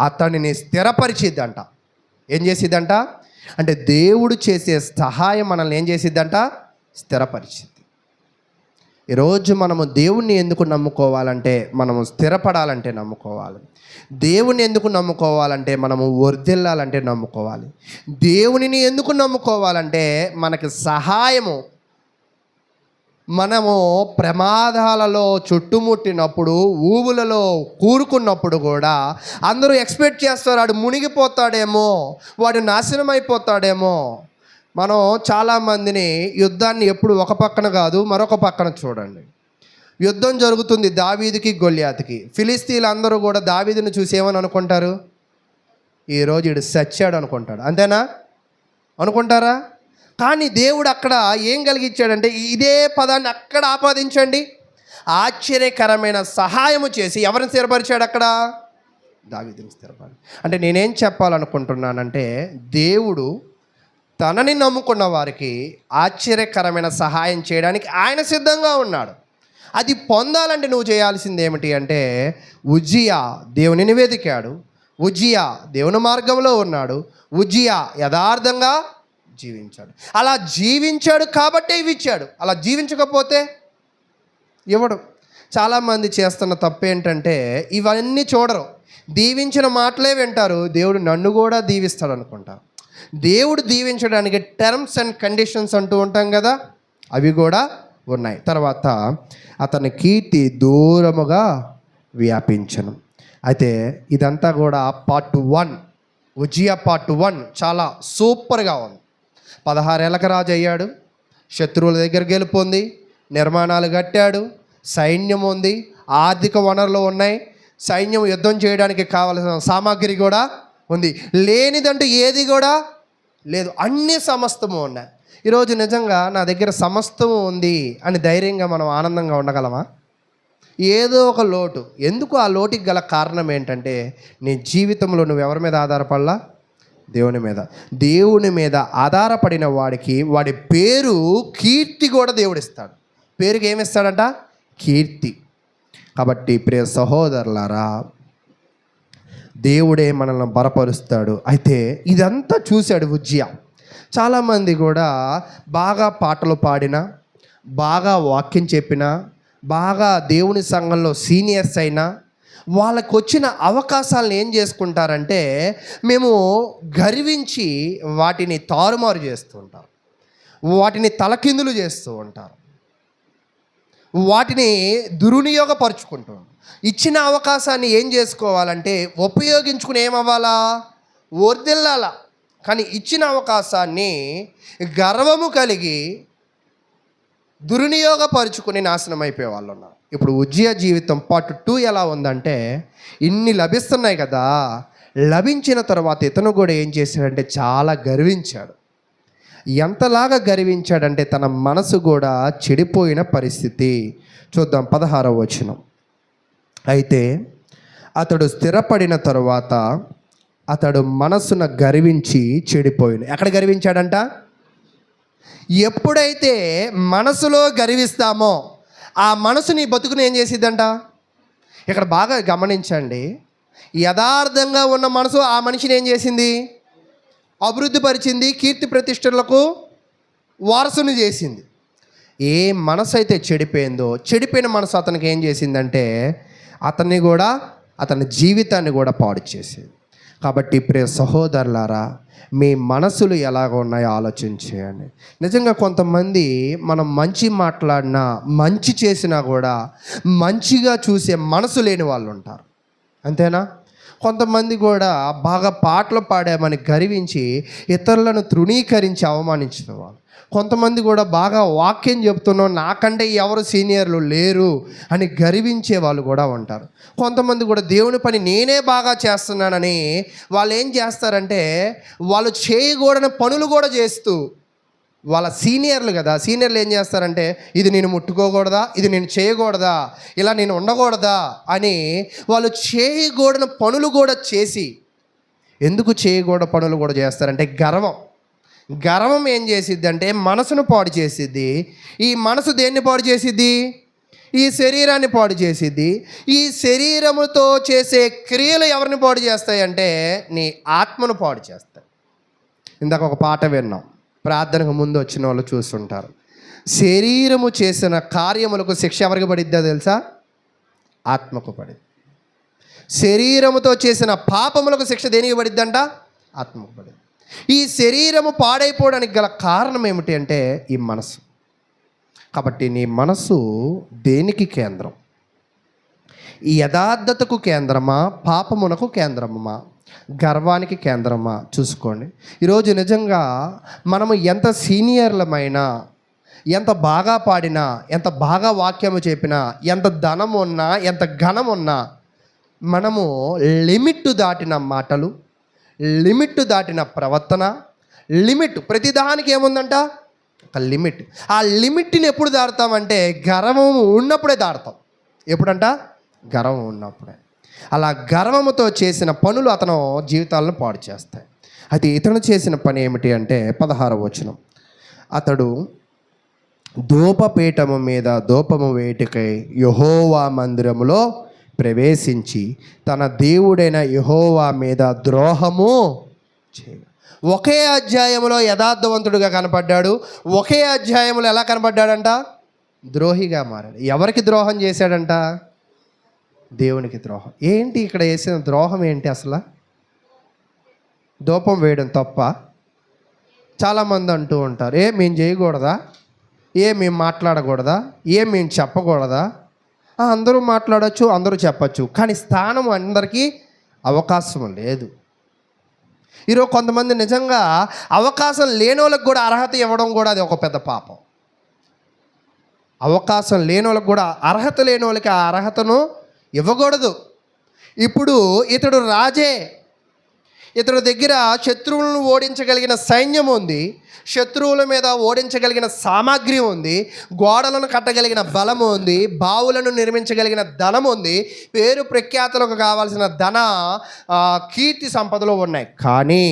అతనిని స్థిరపరిచిద్దంట. ఏం చేసిద్దంట అంటే, దేవుడు చేసే సహాయం మనల్ని ఏం చేసిద్దంట? స్థిరపరిచిద్ది. ఈరోజు మనము దేవుణ్ణి ఎందుకు నమ్ముకోవాలంటే, మనము స్థిరపడాలంటే నమ్ముకోవాలి. దేవుని ఎందుకు నమ్ముకోవాలంటే, మనము వర్ధిల్లాలంటే నమ్ముకోవాలి. దేవునిని ఎందుకు నమ్ముకోవాలంటే, మనకి సహాయము, మనము ప్రమాదాలలో చుట్టుముట్టినప్పుడు, ఊబులలో కూరుకున్నప్పుడు కూడా అందరూ ఎక్స్పెక్ట్ చేస్తారు వాడు మునిగిపోతాడేమో, వాడు నాశనం అయిపోతాడేమో. మనం చాలామందిని యుద్ధాన్ని ఎప్పుడు ఒక పక్కన కాదు మరొక పక్కన చూడండి. యుద్ధం జరుగుతుంది దావీదుకి గొల్యాతుకి. ఫిలిస్తీన్లు అందరూ కూడా దావీదుని చూసి ఏమని అనుకుంటారు? ఈరోజు వీడు సచ్చాడు అనుకుంటాడు. అంతేనా? అనుకుంటారా? కానీ దేవుడు అక్కడ ఏం కలిగించాడంటే, ఇదే పదాన్ని అక్కడ ఆపాదించండి, ఆశ్చర్యకరమైన సహాయము చేసి ఎవరిని స్థిరపరిచాడు? అక్కడ దావీదుని స్థిరపరి. అంటే నేనేం చెప్పాలనుకుంటున్నానంటే, దేవుడు తనని నమ్ముకున్న వారికి ఆశ్చర్యకరమైన సహాయం చేయడానికి ఆయన సిద్ధంగా ఉన్నాడు. అది పొందాలంటే నువ్వు చేయాల్సింది ఏమిటి అంటే, ఉజ్జియా దేవునిని వెతికాడు, ఉజ్జియా దేవుని మార్గంలో ఉన్నాడు, ఉజ్జియా యథార్థంగా జీవించాడు. అలా జీవించాడు కాబట్టే ఇవి ఇచ్చాడు. అలా జీవించకపోతే ఇవ్వడు. చాలామంది చేస్తున్న తప్పు ఏంటంటే, ఇవన్నీ చూడరు, దీవించిన మాటలే వింటారు. దేవుడు నన్ను కూడా దీవిస్తాడు అనుకుంటారు. దేవుడు దీవించడానికి టర్మ్స్ అండ్ కండిషన్స్ అంటూ ఉంటాం కదా, అవి కూడా ఉన్నాయి. తర్వాత అతని కీర్తి దూరముగా వ్యాపించను. అయితే ఇదంతా కూడా పార్ట్ 1, ఉజ్జియా పార్ట్ 1 చాలా సూపర్గా ఉంది. 16 ఏళ్ళకి రాజు అయ్యాడు, శత్రువుల దగ్గర గెలుపొంది, నిర్మాణాలు కట్టాడు, సైన్యం ఉంది, ఆర్థిక వనరులు ఉన్నాయి, సైన్యం యుద్ధం చేయడానికి కావలసిన సామాగ్రి కూడా ఉంది, లేనిదంటూ ఏది కూడా లేదు, అన్ని సమస్తము ఉన్నాయి. ఈరోజు నిజంగా నా దగ్గర సమస్తము ఉంది అని ధైర్యంగా మనం ఆనందంగా ఉండగలమా? ఏదో ఒక లోటు. ఎందుకు ఆ లోటుకి గల కారణం ఏంటంటే, నీ జీవితంలో నువ్వు ఎవరి మీద ఆధారపడలా? దేవుని మీద. దేవుని మీద ఆధారపడిన వాడికి వాడి పేరు, కీర్తి కూడా దేవుడు ఇస్తాడు. పేరుకి ఏమిస్తాడంట? కీర్తి. కాబట్టి ప్రియ సహోదరులారా, దేవుడే మనల్ని బలపరుస్తాడు. అయితే ఇదంతా చూశాడు ఉజ్జియా. చాలామంది కూడా బాగా పాటలు పాడినా, బాగా వాక్యం చెప్పినా, బాగా దేవుని సంఘంలో సీనియర్స్ అయినా వాళ్ళకు వచ్చిన అవకాశాలను ఏం చేసుకుంటారంటే మేము గర్వించి వాటిని తారుమారు చేస్తూ ఉంటారు, వాటిని తలకిందులు చేస్తూ ఉంటారు, వాటిని దుర్వినియోగపరుచుకుంటాం. ఇచ్చిన అవకాశాన్ని ఏం చేసుకోవాలంటే ఉపయోగించుకుని ఏమవ్వాలా, వర్ధిల్లాలా. కానీ ఇచ్చిన అవకాశాన్ని గర్వము కలిగి దుర్వినియోగపరుచుకుని నాశనం అయిపోయే వాళ్ళు ఉన్నారు. ఇప్పుడు ఉజ్జియా జీవితం పార్ట్ 2 ఎలా ఉందంటే, ఇన్ని లభిస్తున్నాయి కదా, లభించిన తర్వాత ఇతను కూడా ఏం చేశాడంటే చాలా గర్వించాడు. ఎంతలాగా గర్వించాడంటే తన మనసు కూడా చెడిపోయిన పరిస్థితి. చూద్దాం 16వ వచనం. అయితే అతడు స్థిరపడిన తరువాత అతడు మనసున గర్వించి చెడిపోయిన. ఎక్కడ గర్వించాడంట? ఎప్పుడైతే మనసులో గర్విస్తామో ఆ మనసు నీ బతుకుని ఏం చేసిద్దంట? ఇక్కడ బాగా గమనించండి. యథార్థంగా ఉన్న మనసు ఆ మనిషిని ఏం చేసింది? అభివృద్ధి పరిచింది, కీర్తి ప్రతిష్టలకు వారసుని చేసింది. ఏ మనసు అయితే చెడిపోయిందో, చెడిపోయిన మనసు అతనికి ఏం చేసిందంటే అతన్ని కూడా, అతని జీవితాన్ని కూడా పాడు చేసింది. కాబట్టి ప్రియ సహోదరులారా, మీ మనసులు ఎలాగ ఉన్నాయో ఆలోచించేయండి. నిజంగా కొంతమంది మనం మంచి మాట్లాడినా, మంచి చేసినా కూడా మంచిగా చూసే మనసు లేని వాళ్ళు ఉంటారు. అంతేనా? కొంతమంది కూడా బాగా పాటలు పాడామని గర్వించి ఇతరులను తృణీకరించి అవమానించిన వాళ్ళు. కొంతమంది కూడా బాగా వాక్యం చెప్తున్నాం, నాకంటే ఎవరు సీనియర్లు లేరు అని గర్వించే వాళ్ళు కూడా ఉంటారు. కొంతమంది కూడా దేవుని పని నేనే బాగా చేస్తున్నానని వాళ్ళు ఏం చేస్తారంటే వాళ్ళు చేయకూడని పనులు కూడా చేస్తూ, వాళ్ళ సీనియర్లు కదా, సీనియర్లు ఏం చేస్తారంటే ఇది నేను ముట్టుకోకూడదా, ఇది నేను చేయకూడదా, ఇలా నేను ఉండకూడదా అని వాళ్ళు చేయకూడని పనులు కూడా చేసి, ఎందుకు చేయకూడని పనులు కూడా చేస్తారంటే గర్వం ఏం చేసిద్ది అంటే మనసును పాడు చేసిద్ది. ఈ మనసు దేన్ని పాడు చేసిద్ది? ఈ శరీరాన్ని పాడు చేసిద్ది. ఈ శరీరముతో చేసే క్రియలు ఎవరిని పాడు చేస్తాయంటే నీ ఆత్మను పాడు చేస్తాయి. ఇందాక ఒక పాట విన్నాం, ప్రార్థనకు ముందు వచ్చిన వాళ్ళు చూస్తుంటారు. శరీరము చేసిన కార్యములకు శిక్ష ఎవరికి పడిద్దో తెలుసా? ఆత్మకు పడిద్ది. శరీరముతో చేసిన పాపములకు శిక్ష దేనికి పడిద్దంట? ఆత్మకు పడిద్ది. ఈ శరీరము పాడైపోవడానికి గల కారణం ఏమిటి అంటే ఈ మనసు. కాబట్టి నీ మనసు దేనికి కేంద్రం? ఈ యథార్థతకు కేంద్రమా, పాపమునకు కేంద్రమా, గర్వానికి కేంద్రమా? చూసుకోండి. ఈరోజు నిజంగా మనము ఎంత సీనియర్లమైనా, ఎంత బాగా పాడినా, ఎంత బాగా వాక్యము చెప్పినా, ఎంత ధనం ఉన్నా, ఎంత ఘనం ఉన్నా, మనము లిమిట్ దాటిన మాటలు, లిమిట్ దాటిన ప్రవర్తన, లిమిట్ ప్రతిదానికి ఏముందంట? ఒక లిమిట్. ఆ లిమిట్ని ఎప్పుడు దాటుతామంటే గర్వము ఉన్నప్పుడే దాటుతాం. ఎప్పుడంట? గర్వం ఉన్నప్పుడే. అలా గర్వముతో చేసిన పనులు అతను జీవితాలను పాడు చేస్తాయి. అయితే ఇతను చేసిన పని ఏమిటి అంటే 16వ వచనం. అతడు ధూపపీఠము మీద ధూపము వేటుకై యెహోవా మందిరములో ప్రవేశించి తన దేవుడైన యెహోవా మీద ద్రోహము చేయ. ఒకే అధ్యాయంలో యథార్థవంతుడిగా కనపడ్డాడు, ఒకే అధ్యాయంలో ఎలా కనపడ్డాడంట? ద్రోహిగా మారాడు. ఎవరికి ద్రోహం చేశాడంట? దేవునికి ద్రోహం. ఏంటి ఇక్కడ చేసిన ద్రోహం ఏంటి అసలు? ధూపం వేయడం తప్ప? చాలామంది అంటూ ఉంటారు, మేము చేయకూడదా, మేము మాట్లాడకూడదా, మేము చెప్పకూడదా? అందరూ మాట్లాడచ్చు, అందరూ చెప్పచ్చు, కానీ స్థానం అందరికీ అవకాశం లేదు. ఈరోజు కొంతమంది నిజంగా అవకాశం లేని వాళ్ళకి కూడా అర్హత ఇవ్వడం కూడా అది ఒక పెద్ద పాపం. అవకాశం లేని వాళ్ళకి కూడా అర్హత లేని వాళ్ళకి ఆ అర్హతను ఇవ్వకూడదు. ఇప్పుడు ఇతడు రాజే, ఇతడు దగ్గర శత్రువులను ఓడించగలిగిన సైన్యం ఉంది, శత్రువుల మీద ఓడించగలిగిన సామాగ్రి ఉంది, గోడలను కట్టగలిగిన బలము ఉంది, బావులను నిర్మించగలిగిన ధనం ఉంది, పేరు ప్రఖ్యాతులకు కావాల్సిన ధన కీర్తి సంపదలు ఉన్నాయి. కానీ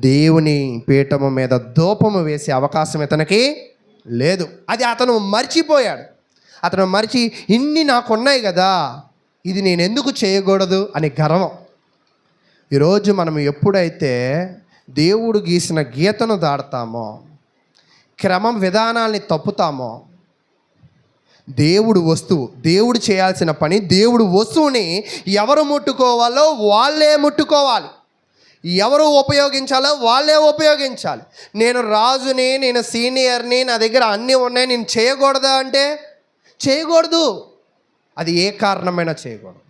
దేవుని పీఠము మీద ధూపము వేసే అవకాశం ఇతనికి లేదు. అది అతను మర్చిపోయాడు. అతను మరిచి ఇన్ని నాకున్నాయి కదా, ఇది నేను ఎందుకు చేయకూడదు అని గర్వం. ఈరోజు మనం ఎప్పుడైతే దేవుడు గీసిన గీతను దాడతామో, క్రమం విధానాల్ని తప్పుతామో, దేవుడు వస్తువు, దేవుడు చేయాల్సిన పని, దేవుడు వస్తువుని ఎవరు ముట్టుకోవాలో వాళ్ళే ముట్టుకోవాలి, ఎవరు ఉపయోగించాలో వాళ్ళే ఉపయోగించాలి. నేను రాజుని, నేను సీనియర్ని, నా దగ్గర అన్నీ ఉన్నాయి, నేను చేయకూడదా అంటే చేయకూడదు. అది ఏ కారణమైనా చేయకూడదు.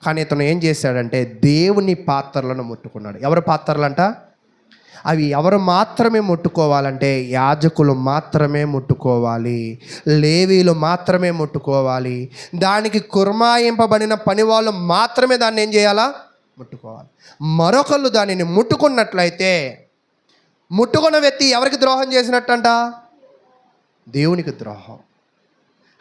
కానీ ఇతను ఏం చేశాడంటే దేవుని పాత్రలను ముట్టుకున్నాడు. ఎవరి పాత్రలంట? అవి ఎవరు మాత్రమే ముట్టుకోవాలంటే యాజకులు మాత్రమే ముట్టుకోవాలి, లేవీలు మాత్రమే ముట్టుకోవాలి. దానికి కుర్మాయింపబడిన పని వాళ్ళు మాత్రమే దాన్ని ఏం చేయాలా? ముట్టుకోవాలి. మరొకళ్ళు దానిని ముట్టుకున్నట్లయితే ముట్టుకున్న వ్యక్తి ఎవరికి ద్రోహం చేసినట్టంట? దేవునికి ద్రోహం.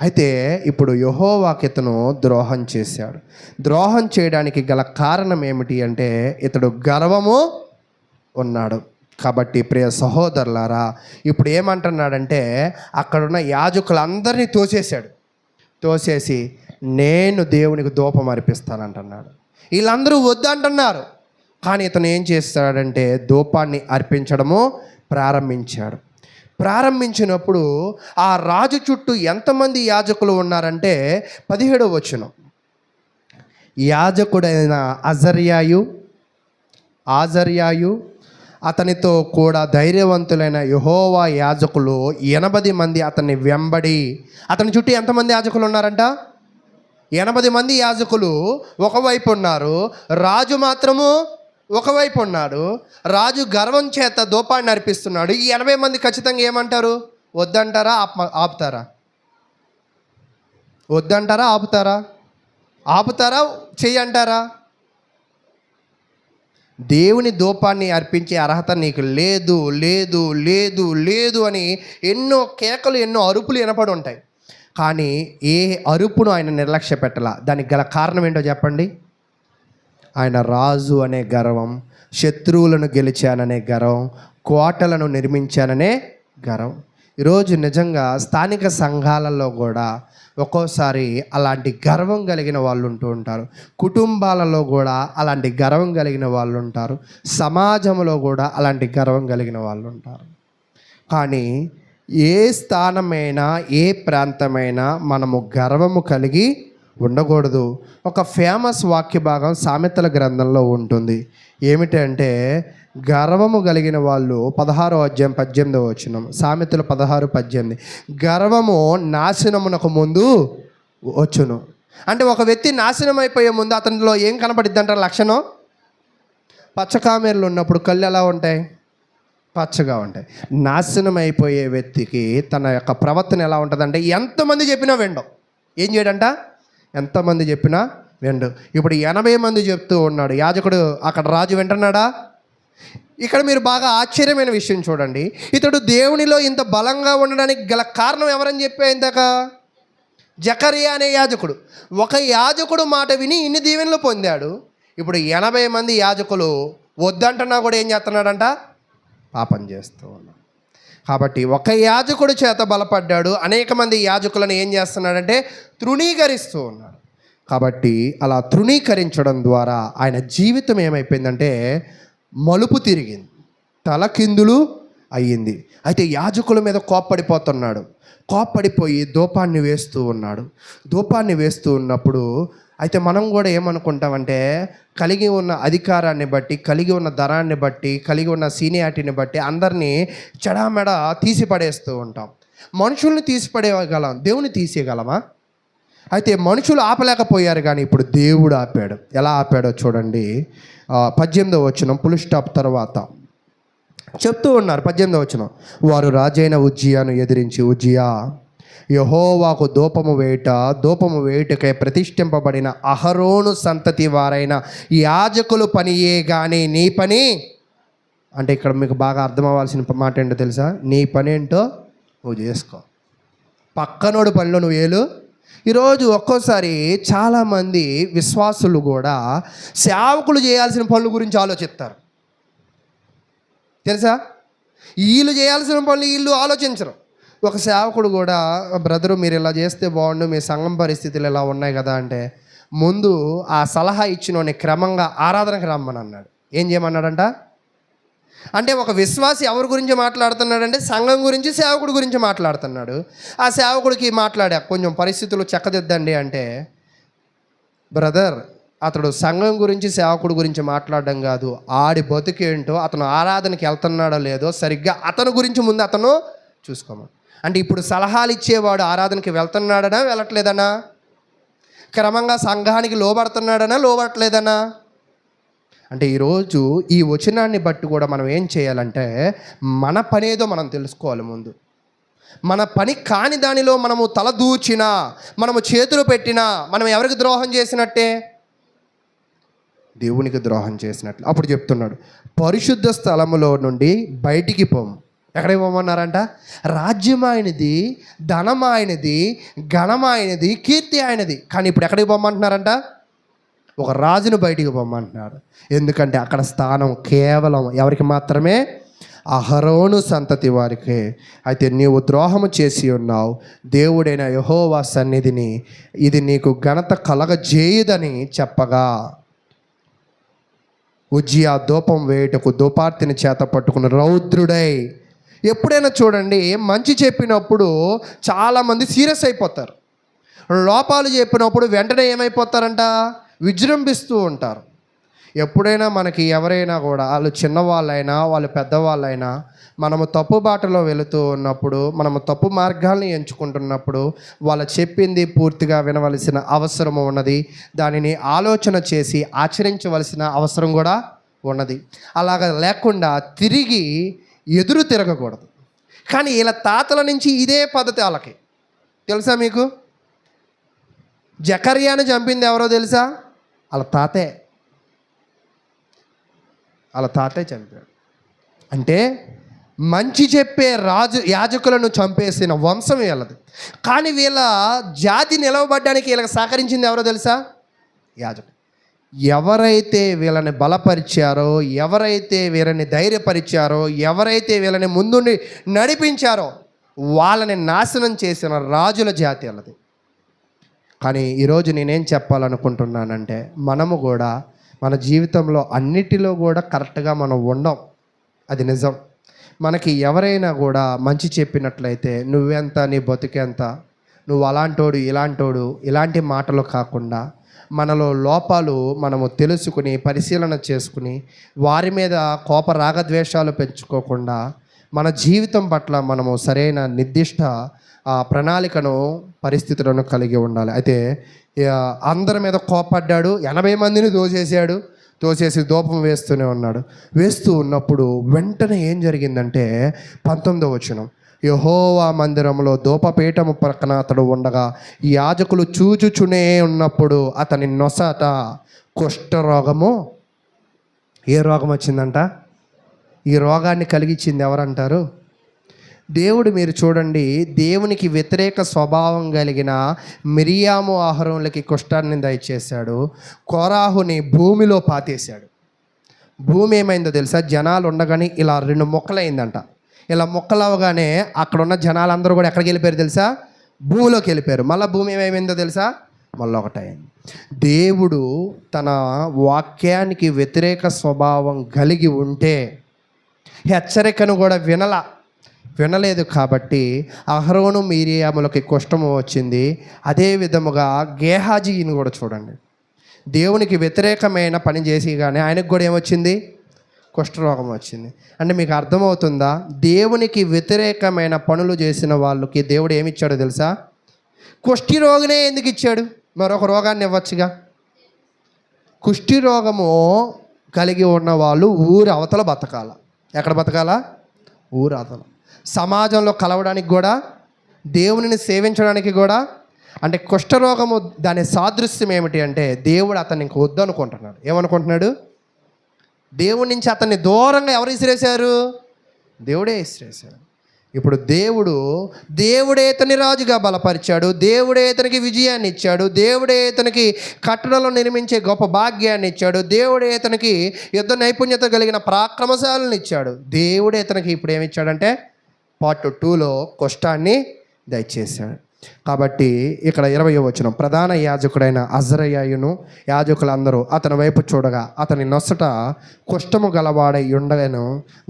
అయితే ఇప్పుడు యెహోవాకి ఇతను ద్రోహం చేశాడు. ద్రోహం చేయడానికి గల కారణం ఏమిటి అంటే ఇతడు గర్వము ఉన్నాడు. కాబట్టి ప్రియ సహోదరులారా, ఇప్పుడు ఏమంటున్నాడంటే అక్కడున్న యాజకులందరినీ తోసేసి నేను దేవునికి ధూపం అర్పిస్తానంటున్నాడు. వీళ్ళందరూ వద్దంటున్నారు. కానీ ఇతను ఏం చేస్తాడంటే ధూపాన్ని అర్పించడము ప్రారంభించినప్పుడు ఆ రాజు చుట్టూ ఎంతమంది యాజకులు ఉన్నారంటే 17వ వచనం, యాజకుడైన ఆజర్యాయు అతనితో కూడా ధైర్యవంతులైన యెహోవా యాజకులు 80 మంది అతన్ని వెంబడి. అతని చుట్టూ ఎంతమంది యాజకులు ఉన్నారంట? 80 మంది యాజకులు ఒకవైపు ఉన్నారు, రాజు మాత్రము ఒకవైపు ఉన్నాడు. రాజు గర్వం చేత ధూపాన్ని అర్పిస్తున్నాడు. ఈ 80 మంది ఖచ్చితంగా ఏమంటారు? వద్దంటారా? ఆపుతారా? వద్దంటారా? ఆపుతారా? చెయ్యంటారా? దేవుని ధూపాన్ని అర్పించే అర్హత నీకు లేదు లేదు లేదు లేదు అని ఎన్నో కేకలు, ఎన్నో అరుపులు వినపడి ఉంటాయి. కానీ ఏ అరుపును ఆయన నిర్లక్ష్య పెట్టాల. దానికి గల కారణం ఏంటో చెప్పండి? ఆయన రాజు అనే గర్వం, శత్రువులను గెలిచాననే గర్వం, కోటలను నిర్మించాననే గర్వం. ఈరోజు నిజంగా స్థానిక సంఘాలలో కూడా ఒక్కోసారి అలాంటి గర్వం కలిగిన వాళ్ళు ఉంటూ ఉంటారు. కుటుంబాలలో కూడా అలాంటి గర్వం కలిగిన వాళ్ళు ఉంటారు. సమాజంలో కూడా అలాంటి గర్వం కలిగిన వాళ్ళు ఉంటారు. కానీ ఏ స్థానమైనా, ఏ ప్రాంతమైనా మనము గర్వము కలిగి ఉండకూడదు. ఒక ఫేమస్ వాక్య భాగం సామెతల గ్రంథంలో ఉంటుంది. ఏమిటంటే గర్వము కలిగిన వాళ్ళు 16వ అధ్యాయం 18వ వచనం, సామెతలు 16:18, గర్వము నాశనమునకు ముందు వచ్చును. అంటే ఒక వ్యక్తి నాశనం అయిపోయే ముందు అతనిలో ఏం కనపడిద్ది అంటారు? లక్షణం. పచ్చకామెర్లు ఉన్నప్పుడు కళ్ళు ఎలా ఉంటాయి? పచ్చగా ఉంటాయి. నాశనం అయిపోయే వ్యక్తికి తన యొక్క ప్రవర్తన ఎలా ఉంటుందంటే ఎంతమంది చెప్పినా వెండం. ఏం చేయడంట? ఎంతమంది చెప్పినా వెండు. ఇప్పుడు 80 మంది చెప్తూ ఉన్నాడు యాజకుడు, అక్కడ రాజు వింటున్నాడా? ఇక్కడ మీరు బాగా ఆశ్చర్యమైన విషయం చూడండి. ఇతడు దేవునిలో ఇంత బలంగా ఉండడానికి గల కారణం ఎవరని చెప్పా ఇందాక? జకరియా అనే యాజకుడు. ఒక యాజకుడు మాట విని ఇన్ని దీవెనలు పొందాడు. ఇప్పుడు 80 మంది యాజకులు వద్దంటున్నా కూడా ఏం చేస్తున్నాడంట? పాపం చేస్తూ ఉన్నాడు. కాబట్టి ఒక యాజకుడు చేత బలపడ్డాడు, అనేక మంది యాజకులను ఏం చేస్తున్నాడంటే తృణీకరిస్తూ ఉన్నాడు. కాబట్టి అలా తృణీకరించడం ద్వారా ఆయన జీవితం ఏమైపోయిందంటే మలుపు తిరిగింది, తలకిందులు అయ్యింది. అయితే యాజకుల మీద కోప్పడిపోయి ధూపాన్ని వేస్తూ ఉన్నప్పుడు అయితే మనం కూడా ఏమనుకుంటామంటే కలిగి ఉన్న అధికారాన్ని బట్టి, కలిగి ఉన్న ధనాన్ని బట్టి, కలిగి ఉన్న సీనియారిటీని బట్టి అందరినీ చెడామెడ తీసి పడేస్తూ ఉంటాం. మనుషుల్ని తీసిపడేయగలం, దేవుని తీసేయగలమా? అయితే మనుషులు ఆపలేకపోయారు, కానీ ఇప్పుడు దేవుడు ఆపాడు. ఎలా ఆపాడో చూడండి. 18వ వచనం ఫుల్ స్టాప్ తర్వాత చెప్తూ ఉన్నారు. 18వ వచనం, వారు రాజైన ఉజ్జియాను ఎదిరించి, ఉజ్జియా, యెహోవాకు ధూపము వేయుటకై ప్రతిష్ఠింపబడిన అహరోను సంతతి వారైన యాజకులు పనియే కానీ నీ పని అంటే ఇక్కడ మీకు బాగా అర్థం అవ్వాల్సిన మాట ఏంటో తెలుసా? నీ పని ఏంటో నువ్వు చేసుకో, పక్కనోడు పనిలో నువ్వు ఏలు. ఈరోజు ఒక్కోసారి చాలామంది విశ్వాసులు కూడా సేవకులు చేయాల్సిన పనుల గురించి ఆలోచిస్తారు. తెలుసా? వీళ్ళు చేయాల్సిన పనులు వీళ్ళు ఆలోచించరు. ఒక సేవకుడు కూడా, బ్రదరు మీరు ఇలా చేస్తే బాగుండు, మీ సంఘం పరిస్థితులు ఇలా ఉన్నాయి కదా అంటే, ముందు ఆ సలహా ఇచ్చినోని క్రమంగా ఆరాధనకు రమ్మని అన్నాడు. ఏం చేయమన్నాడంట? అంటే ఒక విశ్వాసి ఎవరి గురించి మాట్లాడుతున్నాడంటే సంఘం గురించి, సేవకుడి గురించి మాట్లాడుతున్నాడు. ఆ సేవకుడికి మాట్లాడా కొంచెం పరిస్థితులు చక్కదిద్దండి అంటే, బ్రదర్ అతడు సంఘం గురించి, సేవకుడి గురించి మాట్లాడడం కాదు, ఆడి బతుకేంటో, అతను ఆరాధనకి వెళ్తున్నాడో లేదో సరిగ్గా అతని గురించి ముందు అతను చూసుకోమని. అంటే ఇప్పుడు సలహాలు ఇచ్చేవాడు ఆరాధనకి వెళ్తున్నాడనా, వెళ్ళట్లేదనా? క్రమంగా సంఘానికి లోబడుతున్నాడనా, లోబడట్లేదనా? అంటే ఈరోజు ఈ వచనాన్ని బట్టి కూడా మనం ఏం చేయాలంటే, మన పనేదో మనం తెలుసుకోవాలి ముందు. మన పని కాని దానిలో మనము తల దూచినా, మనము చేతులు పెట్టినా, మనం ఎవరికి ద్రోహం చేసినట్టే? దేవునికి ద్రోహం చేసినట్లు. అప్పుడు చెప్తున్నాడు, పరిశుద్ధ స్థలములో నుండి బయటికి పోము. ఎక్కడికి పోమన్నారంట? రాజ్యం ఆయనది, ధనం ఆయనది, ఘనం ఆయనది, కీర్తి ఆయనది. కానీ ఇప్పుడు ఎక్కడికి పోమంటున్నారంట? ఒక రాజును బయటికి పొమ్మంటున్నాడు. ఎందుకంటే అక్కడ స్థానం కేవలం ఎవరికి మాత్రమే? అహరోను సంతతి వారికే. అయితే నీవు ద్రోహము చేసి ఉన్నావు, దేవుడైన యెహోవా సన్నిధిని ఇది నీకు ఘనత కలగజేయదని చెప్పగా, ఉజ్జియా ధూపం వేయుటకు ధూపార్తిని చేత పట్టుకుని రౌద్రుడై. ఎప్పుడైనా చూడండి, మంచి చెప్పినప్పుడు చాలామంది సీరియస్ అయిపోతారు. లోపాలు చెప్పినప్పుడు వెంటనే ఏమైపోతారంట? విజృంభిస్తూ ఉంటారు. ఎప్పుడైనా మనకి ఎవరైనా కూడా, వాళ్ళు చిన్నవాళ్ళైనా వాళ్ళు పెద్దవాళ్ళైనా, మనము తప్పు బాటలో వెళుతూ ఉన్నప్పుడు, మనము తప్పు మార్గాల్ని ఎంచుకుంటున్నప్పుడు వాళ్ళు చెప్పింది పూర్తిగా వినవలసిన అవసరం ఉన్నది. దానిని ఆలోచన చేసి ఆచరించవలసిన అవసరం కూడా ఉన్నది. అలాగ లేకుండా తిరిగి ఎదురు తిరగకూడదు. కానీ వీళ్ళ తాతల నుంచి ఇదే పద్ధతి వాళ్ళకి. తెలుసా మీకు? జకర్యాను చంపింది ఎవరో తెలుసా? వాళ్ళ తాతే చంపాడు. అంటే మంచి చెప్పే యాజకులను చంపేసిన వంశం వీళ్ళది. కానీ వీళ్ళ జాతి నిలవబడ్డానికి వీళ్ళకి సహకరించింది ఎవరో తెలుసా? యాజకులు. ఎవరైతే వీళ్ళని బలపరిచారో, ఎవరైతే వీళ్ళని ధైర్యపరిచారో, ఎవరైతే వీళ్ళని ముందుండి నడిపించారో వాళ్ళని నాశనం చేసిన రాజుల జాతి వాళ్ళది. కానీ ఈరోజు నేనేం చెప్పాలనుకుంటున్నానంటే, మనము కూడా మన జీవితంలో అన్నిటిలో కూడా కరెక్ట్గా మనం ఉండం. అది నిజం. మనకి ఎవరైనా కూడా మంచి చెప్పినట్లయితే, నువ్వెంత, నీ బతుకెంత, నువ్వు అలాంటోడు ఇలాంటోడు, ఇలాంటి మాటలు కాకుండా మనలో లోపాలు మనము తెలుసుకుని పరిశీలన చేసుకుని వారి మీద కోప రాగద్వేషాలు పెంచుకోకుండా మన జీవితం పట్ల మనము సరైన నిర్దిష్ట ప్రణాళికను, పరిస్థితులను కలిగి ఉండాలి. అయితే అందరి మీద కోపడ్డాడు, 80 మందిని తోసేసి ధూపం వేస్తూనే ఉన్నాడు. వేస్తూ ఉన్నప్పుడు వెంటనే ఏం జరిగిందంటే 19వ వచనం, యెహోవా మందిరంలో ధూపపీఠము ప్రక్కన అతడు ఉండగా యాజకులు చూచుచునే ఉన్నప్పుడు అతని నొసట కుష్ఠరోగము. ఏ రోగం వచ్చిందంట? ఈ రోగాన్ని కలిగించింది ఎవరంటారు? దేవుడు. మీరు చూడండి, దేవునికి వ్యతిరేక స్వభావం కలిగిన మిరియాము ఆహారంలకి కుష్ఠాన్ని దయచేశాడు. కోరాహుని భూమిలో పాతేశాడు. భూమి ఏమైందో తెలుసా? జనాలు ఉండగానే ఇలా 2 ముక్కలైందంట. ఇలా ముక్కలు అవగానే అక్కడ ఉన్న జనాలందరూ కూడా ఎక్కడికి వెళ్ళిపోయారు తెలుసా? భూమిలోకి వెళ్ళిపోయారు. మళ్ళీ భూమి ఏమైందో తెలుసా? మళ్ళీ ఒకటైంది. దేవుడు తన వాక్యానికి వ్యతిరేక స్వభావం కలిగి ఉంటే హెచ్చరికను కూడా వినలేదు కాబట్టి అహరోను మిరియాములకి కుష్ఠము వచ్చింది. అదే విధముగా గేహాజీని కూడా చూడండి, దేవునికి వ్యతిరేకమైన పని చేసి కానీ ఆయనకు కూడా ఏమొచ్చింది? కుష్ఠరోగం వచ్చింది. అంటే మీకు అర్థమవుతుందా? దేవునికి వ్యతిరేకమైన పనులు చేసిన వాళ్ళకి దేవుడు ఏమిచ్చాడో తెలుసా? కుష్ఠి రోగినే ఎందుకు ఇచ్చాడు? మరొక రోగాన్ని ఇవ్వచ్చుగా. కుష్ఠి రోగము కలిగి ఉన్న వాళ్ళు ఊరి అవతల బతకాల. ఎక్కడ బతకాలా? ఊరి అవతల. సమాజంలో కలవడానికి కూడా, దేవునిని సేవించడానికి కూడా. అంటే కుష్ఠరోగము దాని సాదృశ్యం ఏమిటి అంటే, దేవుడు అతన్ని ఇంక వద్దనుకుంటున్నాడు. ఏమనుకుంటున్నాడు? దేవుడి నుంచి అతన్ని దూరంగా ఎవరు విసిరేశారు? దేవుడే విసిరేశారు. ఇప్పుడు దేవుడే ఇతని రాజుగా బలపరిచాడు. దేవుడే ఇతనికి విజయాన్ని ఇచ్చాడు. దేవుడే ఇతనికి కట్టడలో నిర్మించే గొప్ప భాగ్యాన్ని ఇచ్చాడు. దేవుడే ఇతనికి యుద్ధ నైపుణ్యత కలిగిన పరాక్రమశాలను ఇచ్చాడు. దేవుడే ఇతనికి ఇప్పుడు ఏమిచ్చాడంటే పార్ట్ 2లో కుష్ఠాన్ని దయచేశాడు. కాబట్టి ఇక్కడ 20వ వచనం, ప్రధాన యాజకుడైన అజరయాయును యాజకులందరూ అతని వైపు చూడగా అతని నొసట కుష్ఠము గలవాడై ఉండగాను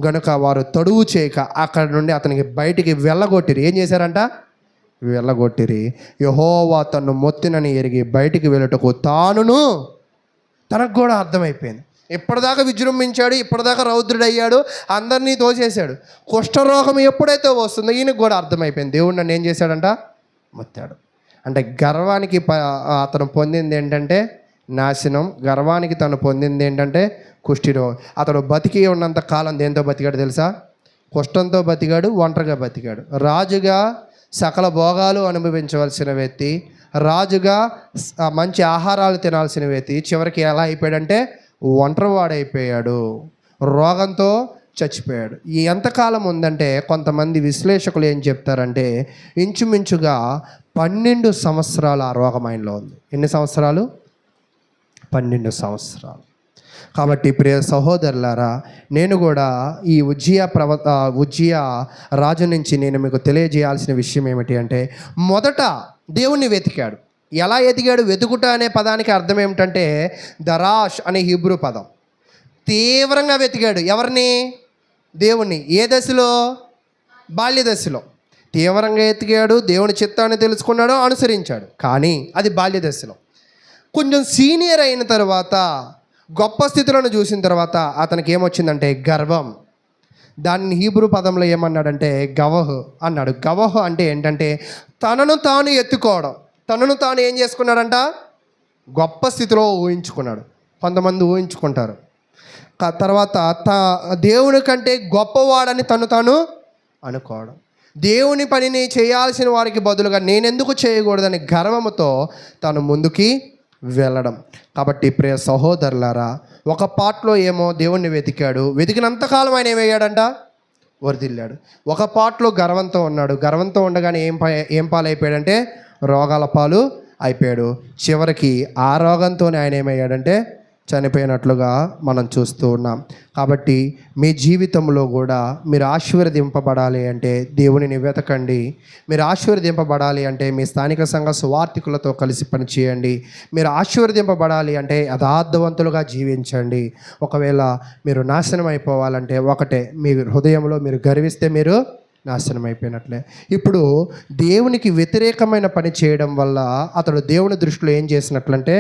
గనుక వారు తడువు చేయక అక్కడి నుండి అతనికి బయటికి వెళ్ళగొట్టిరి. ఏం చేశారంట? వెళ్ళగొట్టిరి. యెహోవా తన్ను మొత్తినని ఎరిగి బయటికి వెళ్ళుటకు తనకు కూడా అర్థమైపోయింది. ఇప్పటిదాకా విజృంభించాడు, ఇప్పటిదాకా రౌద్రుడయ్యాడు, అందరినీ తోచేశాడు. కుష్ఠరోగం ఎప్పుడైతే వస్తుందో ఈయనకు కూడా అర్థమైపోయింది, దేవుడు నన్ను ఏం చేశాడంట? మొత్తాడు. అంటే గర్వానికి అతను పొందింది ఏంటంటే నాశనం, గర్వానికి తను పొందింది ఏంటంటే కుష్ఠిరోగం. అతడు బతికి ఉన్నంత కాలం దేంతో బతికాడు తెలుసా? కుష్ఠంతో బతికాడు, ఒంటరిగా బతికాడు. రాజుగా సకల భోగాలు అనుభవించవలసిన వ్యక్తి, రాజుగా మంచి ఆహారాలు తినాల్సిన వ్యక్తి చివరికి ఎలా అయిపోయాడంటే ఒంటరివాడైపోయాడు, రోగంతో చచ్చిపోయాడు. ఈ ఎంతకాలం ఉందంటే కొంతమంది విశ్లేషకులు ఏం చెప్తారంటే ఇంచుమించుగా 12 సంవత్సరాలు ఆ రోగం ఆయనలో ఉంది. ఎన్ని సంవత్సరాలు? 12 సంవత్సరాలు. కాబట్టి ప్రియ సహోదరులారా, నేను కూడా ఈ ఉజ్జియా రాజు నుంచి నేను మీకు తెలియజేయాల్సిన విషయం ఏమిటి అంటే, మొదట దేవుణ్ణి వెతికాడు. ఎలా ఎతికాడు? వెతుకుట అనే పదానికి అర్థం ఏమిటంటే దరాష్ అనే హీబ్రూ పదం. తీవ్రంగా వెతికాడు. ఎవరిని? దేవుణ్ణి. ఏ దశలో? బాల్య దశలో తీవ్రంగా ఎతికాడు, దేవుని చిత్తాన్ని తెలుసుకున్నాడు, అనుసరించాడు. కానీ అది బాల్య దశలో. కొంచెం సీనియర్ అయిన తర్వాత, గొప్ప స్థితులను చూసిన తర్వాత అతనికి ఏమొచ్చిందంటే గర్వం. దాన్ని హీబ్రూ పదంలో ఏమన్నాడంటే గవహ్ అన్నాడు. గవహ్ అంటే ఏంటంటే తనను తాను ఎత్తుకోవడం. తనను తాను ఏం చేసుకున్నాడంట? గొప్ప స్థితిలో ఊహించుకున్నాడు. కొంతమంది ఊహించుకుంటారు. తర్వాత దేవుని కంటే గొప్పవాడని తాను అనుకోవడం. దేవుని పనిని చేయాల్సిన వారికి బదులుగా నేనెందుకు చేయకూడదని గర్వముతో తాను ముందుకి వెళ్ళడం. కాబట్టి ప్రియ సహోదరులారా, ఒక పాటలో ఏమో దేవుణ్ణి వెతికాడు, వెతికినంతకాలం ఆయన ఏమయ్యాడంట? వరిదిల్లాడు. ఒక పాటలో గర్వంతో ఉన్నాడు, గర్వంతో ఉండగానే ఏం పాలైపోయాడంటే రోగాల పాలు అయిపోయాడు. చివరికి ఆ రోగంతోనే ఆయన ఏమయ్యాడంటే చనిపోయినట్లుగా మనం చూస్తూ ఉన్నాం. కాబట్టి మీ జీవితంలో కూడా మీరు ఆశీర్వదింపబడాలి అంటే దేవునిని వెతకండి. మీరు ఆశీర్వదింపబడాలి అంటే మీ స్థానిక సంఘ సువార్థికులతో కలిసి పనిచేయండి. మీరు ఆశీర్వదింపబడాలి అంటే యథార్థవంతులుగా జీవించండి. ఒకవేళ మీరు నాశనం అయిపోవాలంటే ఒకటే, మీ హృదయంలో మీరు గర్విస్తే మీరు నాశనం అయిపోయినట్లే. ఇప్పుడు దేవునికి వ్యతిరేకమైన పని చేయడం వల్ల అతడు దేవుని దృష్టిలో ఏం చేసినట్లంటే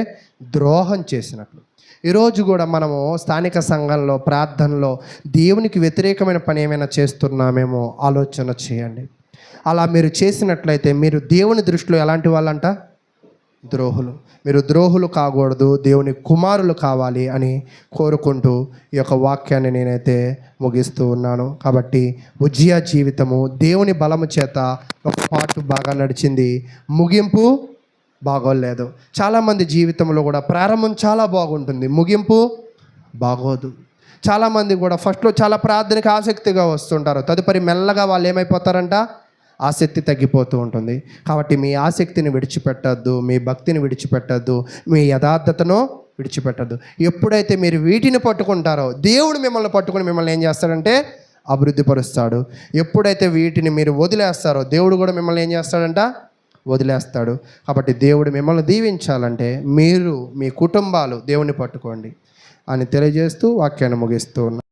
ద్రోహం చేసినట్లు. ఈరోజు కూడా మనము స్థానిక సంఘంలో ప్రార్థనలో దేవునికి వ్యతిరేకమైన పని ఏమైనా చేస్తున్నామేమో ఆలోచన చేయండి. అలా మీరు చేసినట్లయితే మీరు దేవుని దృష్టిలో ఎలాంటి వాళ్ళంట? ద్రోహులు. మీరు ద్రోహులు కాకూడదు, దేవుని కుమారులు కావాలి అని కోరుకుంటూ ఈ యొక్క వాక్యాన్ని నేనైతే ముగిస్తూ ఉన్నాను. కాబట్టి ఉజ్జియా జీవితము దేవుని బలము చేత ఒక పాటు బాగా నడిచింది, ముగింపు బాగోలేదు. చాలామంది జీవితంలో కూడా ప్రారంభం చాలా బాగుంటుంది, ముగింపు బాగోదు. చాలామంది కూడా ఫస్ట్లో చాలా ప్రార్థనకి ఆసక్తిగా వస్తుంటారు, తదుపరి మెల్లగా వాళ్ళు ఏమైపోతారంట? ఆసక్తి తగ్గిపోతూ ఉంటుంది. కాబట్టి మీ ఆసక్తిని విడిచిపెట్టద్దు, మీ భక్తిని విడిచిపెట్టద్దు, మీ యథార్థతను విడిచిపెట్టద్దు. ఎప్పుడైతే మీరు వీటిని పట్టుకుంటారో దేవుడు మిమ్మల్ని పట్టుకుని మిమ్మల్ని ఏం చేస్తాడంటే అభివృద్ధిపరుస్తాడు. ఎప్పుడైతే వీటిని మీరు వదిలేస్తారో దేవుడు కూడా మిమ్మల్ని ఏం చేస్తాడంట? వదిలేస్తాడు. కాబట్టి దేవుడు మిమ్మల్ని దీవించాలంటే మీరు మీ కుటుంబాలు దేవుని పట్టుకోండి అని తెలియజేస్తూ వాక్యాన్ని ముగిస్తూ ఉన్నాను.